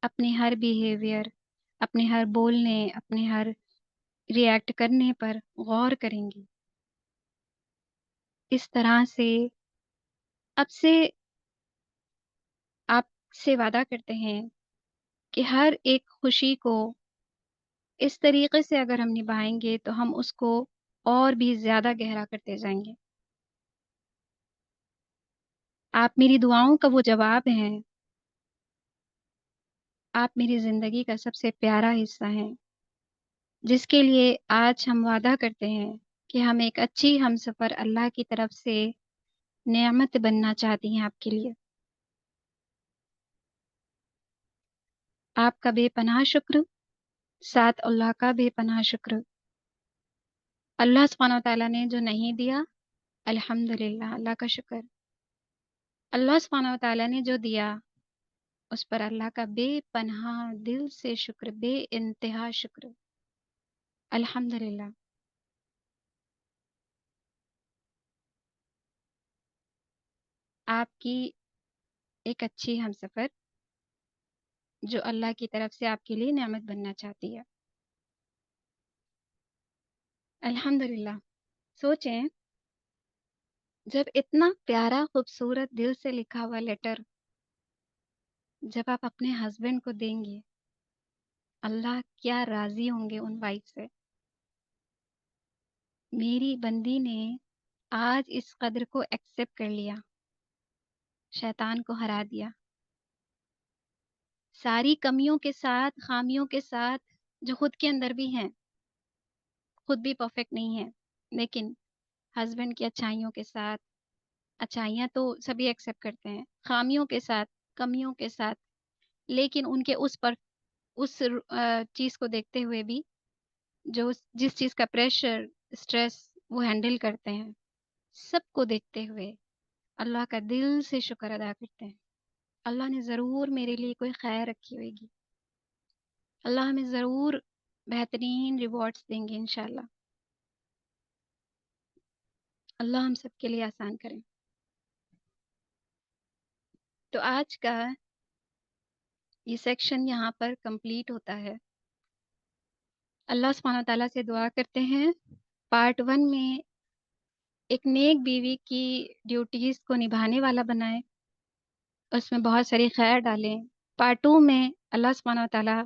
اپنے ہر بیہیویئر، اپنے ہر بولنے، اپنے ہر ریئیکٹ کرنے پر غور کریں گے. اس طرح سے اب سے آپ سے وعدہ کرتے ہیں کہ ہر ایک خوشی کو اس طریقے سے اگر ہم نبھائیں گے تو ہم اس کو اور بھی زیادہ گہرا کرتے جائیں گے. آپ میری دعاؤں کا وہ جواب ہیں، آپ میری زندگی کا سب سے پیارا حصہ ہیں جس کے لیے آج ہم وعدہ کرتے ہیں کہ ہم ایک اچھی ہمسفر اللہ کی طرف سے نعمت بننا چاہتی ہیں آپ کے لیے. آپ کا بے پناہ شکر، ساتھ اللہ کا بے پناہ شکر. اللہ سبحانہ و تعالیٰ نے جو نہیں دیا، الحمدللہ، اللہ کا شکر. اللہ سبحانہ و تعالیٰ نے جو دیا اس پر اللہ کا بے پناہ دل سے شکر، بے انتہا شکر. الحمدللہ. آپ کی ایک اچھی ہمسفر جو اللہ کی طرف سے آپ کے لیے نعمت بننا چاہتی ہے. الحمدللہ. سوچیں، جب اتنا پیارا خوبصورت دل سے لکھا ہوا لیٹر جب آپ اپنے ہسبینڈ کو دیں گے اللہ کیا راضی ہوں گے ان وائف سے. میری بندی نے آج اس قدر کو ایکسیپٹ کر لیا، شیطان کو ہرا دیا. ساری کمیوں کے ساتھ، خامیوں کے ساتھ، جو خود کے اندر بھی ہیں، خود بھی پرفیکٹ نہیں ہے، لیکن ہسبینڈ کی اچھائیوں کے ساتھ، اچھائیاں تو سبھی ایکسیپٹ کرتے ہیں، خامیوں کے ساتھ، کمیوں کے ساتھ، لیکن ان کے اس چیز کو دیکھتے ہوئے بھی، جس چیز کا پریشر، اسٹریس وہ ہینڈل کرتے ہیں، سب کو دیکھتے ہوئے اللہ کا دل سے شکر ادا کرتے ہیں. اللہ نے ضرور میرے لیے کوئی خیر رکھی ہوئے گی، اللہ ہمیں ضرور بہترین ریوارڈز دیں گے انشاءاللہ. اللہ ہم سب کے لیے آسان کریں. تو آج کا یہ سیکشن یہاں پر کمپلیٹ ہوتا ہے. اللہ سبحانہ و تعالیٰ سے دعا کرتے ہیں پارٹ 1 میں ایک نیک بیوی کی ڈیوٹیز کو نبھانے والا بنائے، اس میں بہت ساری خیر ڈالیں. پارٹ 2 میں اللہ سبحانہ و تعالیٰ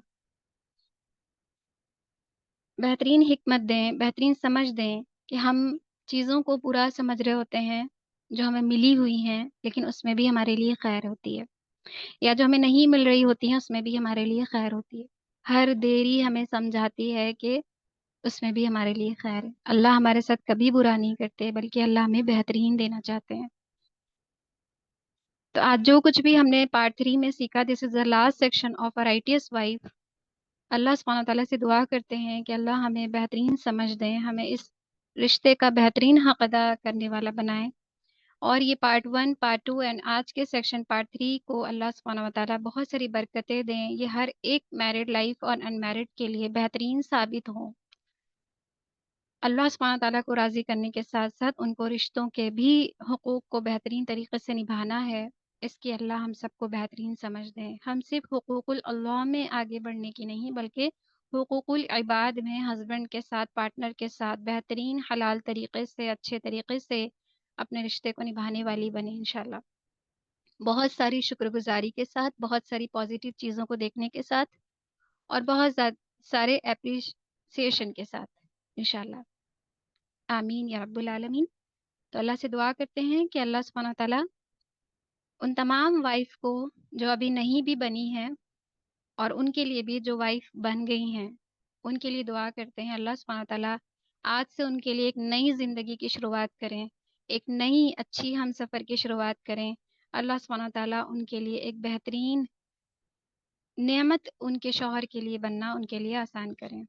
بہترین حکمت دیں، بہترین سمجھ دیں کہ ہم چیزوں کو برا سمجھ رہے ہوتے ہیں جو ہمیں ملی ہوئی ہیں، لیکن اس میں بھی ہمارے لیے خیر ہوتی ہے، یا جو ہمیں نہیں مل رہی ہوتی ہیں اس میں بھی ہمارے لیے خیر ہوتی ہے. ہر دیری ہمیں سمجھاتی ہے کہ اس میں بھی ہمارے لیے خیر ہے. اللہ ہمارے ساتھ کبھی برا نہیں کرتے، بلکہ اللہ ہمیں بہترین دینا چاہتے ہیں. تو آج جو کچھ بھی ہم نے پارٹ 3 میں سیکھا، this is the last section of righteous wife. اللہ سبحانہ تعالیٰ سے دعا کرتے ہیں کہ اللہ ہمیں بہترین سمجھ دیں، ہمیں اس رشتے کا بہترین حق ادا کرنے والا بنائیں. اور یہ پارٹ 1، پارٹ 2 اینڈ آج کے سیکشن پارٹ 3 کو اللہ سبحانہ تعالیٰ بہت ساری برکتیں دیں، یہ ہر ایک میرڈ لائف اور ان میرڈ کے لیے بہترین ثابت ہوں. اللہ سبحانہ تعالیٰ کو راضی کرنے کے ساتھ ساتھ ان کو رشتوں کے بھی حقوق کو بہترین طریقے سے نبھانا ہے. اس کی اللہ ہم سب کو بہترین سمجھ دیں. ہم صرف حقوق اللہ میں آگے بڑھنے کی نہیں، بلکہ حقوق العباد میں ہسبینڈ کے ساتھ، پارٹنر کے ساتھ بہترین حلال طریقے سے، اچھے طریقے سے اپنے رشتے کو نبھانے والی بنے انشاءاللہ. بہت ساری شکر گزاری کے ساتھ، بہت ساری پازیٹیو چیزوں کو دیکھنے کے ساتھ، اور بہت سارے اپریشیشن کے ساتھ انشاءاللہ. آمین یا رب العالمین. تو اللہ سے دعا کرتے ہیں کہ اللہ سبحانہ تعالیٰ ان تمام وائف کو جو ابھی نہیں بھی بنی ہیں، اور ان کے لیے بھی جو وائف بن گئی ہیں، ان کے لیے دعا کرتے ہیں اللہ سبحانہ تعالیٰ آج سے ان کے لیے ایک نئی زندگی کی شروعات کریں، ایک نئی اچھی ہم سفر کی شروعات کریں. اللہ سبحانہ تعالیٰ ان کے لیے ایک بہترین نعمت ان کے شوہر کے لیے بننا ان کے لیے آسان کریں.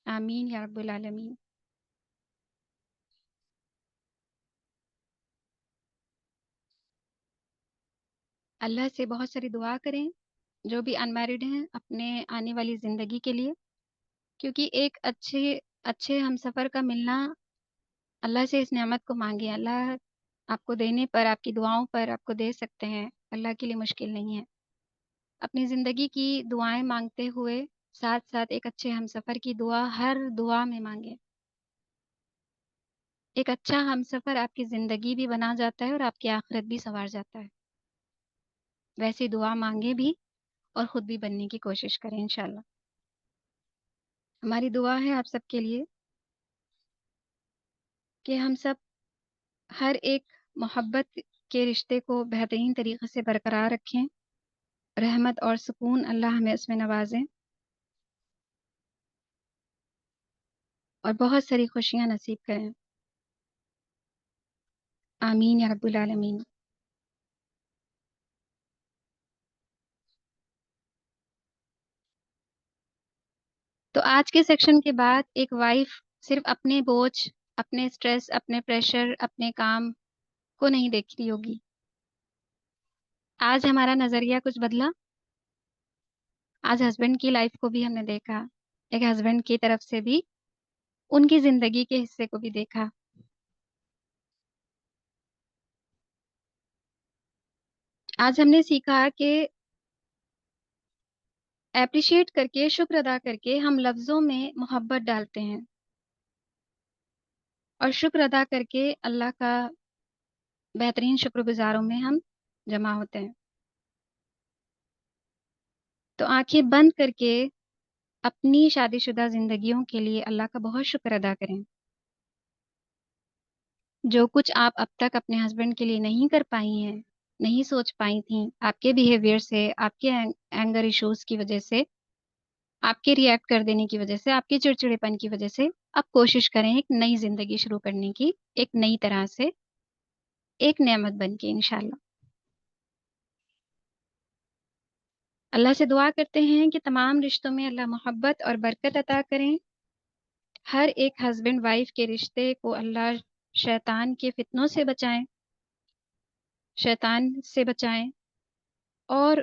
آمین یا رب العالمین. اللہ سے بہت ساری دعا کریں جو بھی انمیرڈ ہیں اپنے آنے والی زندگی کے لیے، کیونکہ ایک اچھے ہم سفر کا ملنا، اللہ سے اس نعمت کو مانگیں. اللہ آپ کو دینے پر، آپ کی دعاؤں پر آپ کو دے سکتے ہیں، اللہ کے لیے مشکل نہیں ہے. اپنی زندگی کی دعائیں مانگتے ہوئے ساتھ ساتھ ایک اچھے ہم سفر کی دعا ہر دعا میں مانگیں. ایک اچھا ہم سفر آپ کی زندگی بھی بنا جاتا ہے اور آپ کی آخرت بھی سنوار جاتا ہے. ویسی دعا مانگیں بھی اور خود بھی بننے کی کوشش کریں انشاءاللہ. ہماری دعا ہے آپ سب کے لیے کہ ہم سب ہر ایک محبت کے رشتے کو بہترین طریقے سے برقرار رکھیں، رحمت اور سکون اللہ ہمیں اس میں نوازیں، اور بہت ساری خوشیاں نصیب کریں. آمین یا رب العالمین. تو آج کے سیکشن کے بعد ایک وائف صرف اپنے بوجھ، اپنے سٹریس، اپنے پریشر، اپنے کام کو نہیں دیکھ رہی ہوگی. آج ہمارا نظریہ کچھ بدلا. آج ہسبینڈ کی لائف کو بھی ہم نے دیکھا، ایک ہسبینڈ کی طرف سے بھی ان کی زندگی کے حصے کو بھی دیکھا. آج ہم نے سیکھا کہ اپریشیٹ کر کے، شکر ادا کر کے ہم لفظوں میں محبت ڈالتے ہیں، اور شکر ادا کر کے اللہ کا بہترین شکر گزاروں میں ہم جمع ہوتے ہیں. تو آنکھیں بند کر کے اپنی شادی شدہ زندگیوں کے لیے اللہ کا بہت شکر ادا کریں. جو کچھ آپ اب تک اپنے ہسبینڈ کے لیے نہیں کر پائی ہیں، نہیں سوچ پائی تھیں، آپ کے بیہیویئر سے، آپ کے اینگر ایشوز کی وجہ سے، آپ کے ریئیکٹ کر دینے کی وجہ سے، آپ کے چڑچڑے پن کی وجہ سے، اب کوشش کریں ایک نئی زندگی شروع کرنے کی، ایک نئی طرح سے، ایک نعمت بن کے انشاءاللہ. اللہ سے دعا کرتے ہیں کہ تمام رشتوں میں اللہ محبت اور برکت عطا کریں. ہر ایک ہسبینڈ وائف کے رشتے کو اللہ شیطان کے فتنوں سے بچائیں، شیطان سے بچائیں، اور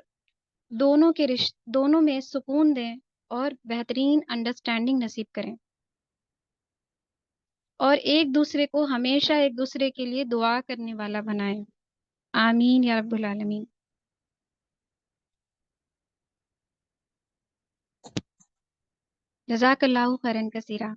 دونوں میں سکون دیں اور بہترین انڈرسٹینڈنگ نصیب کریں، اور ایک دوسرے کو ہمیشہ ایک دوسرے کے لیے دعا کرنے والا بنائیں. آمین یا رب العالمین. جزاک اللہ خیرا کثیرا.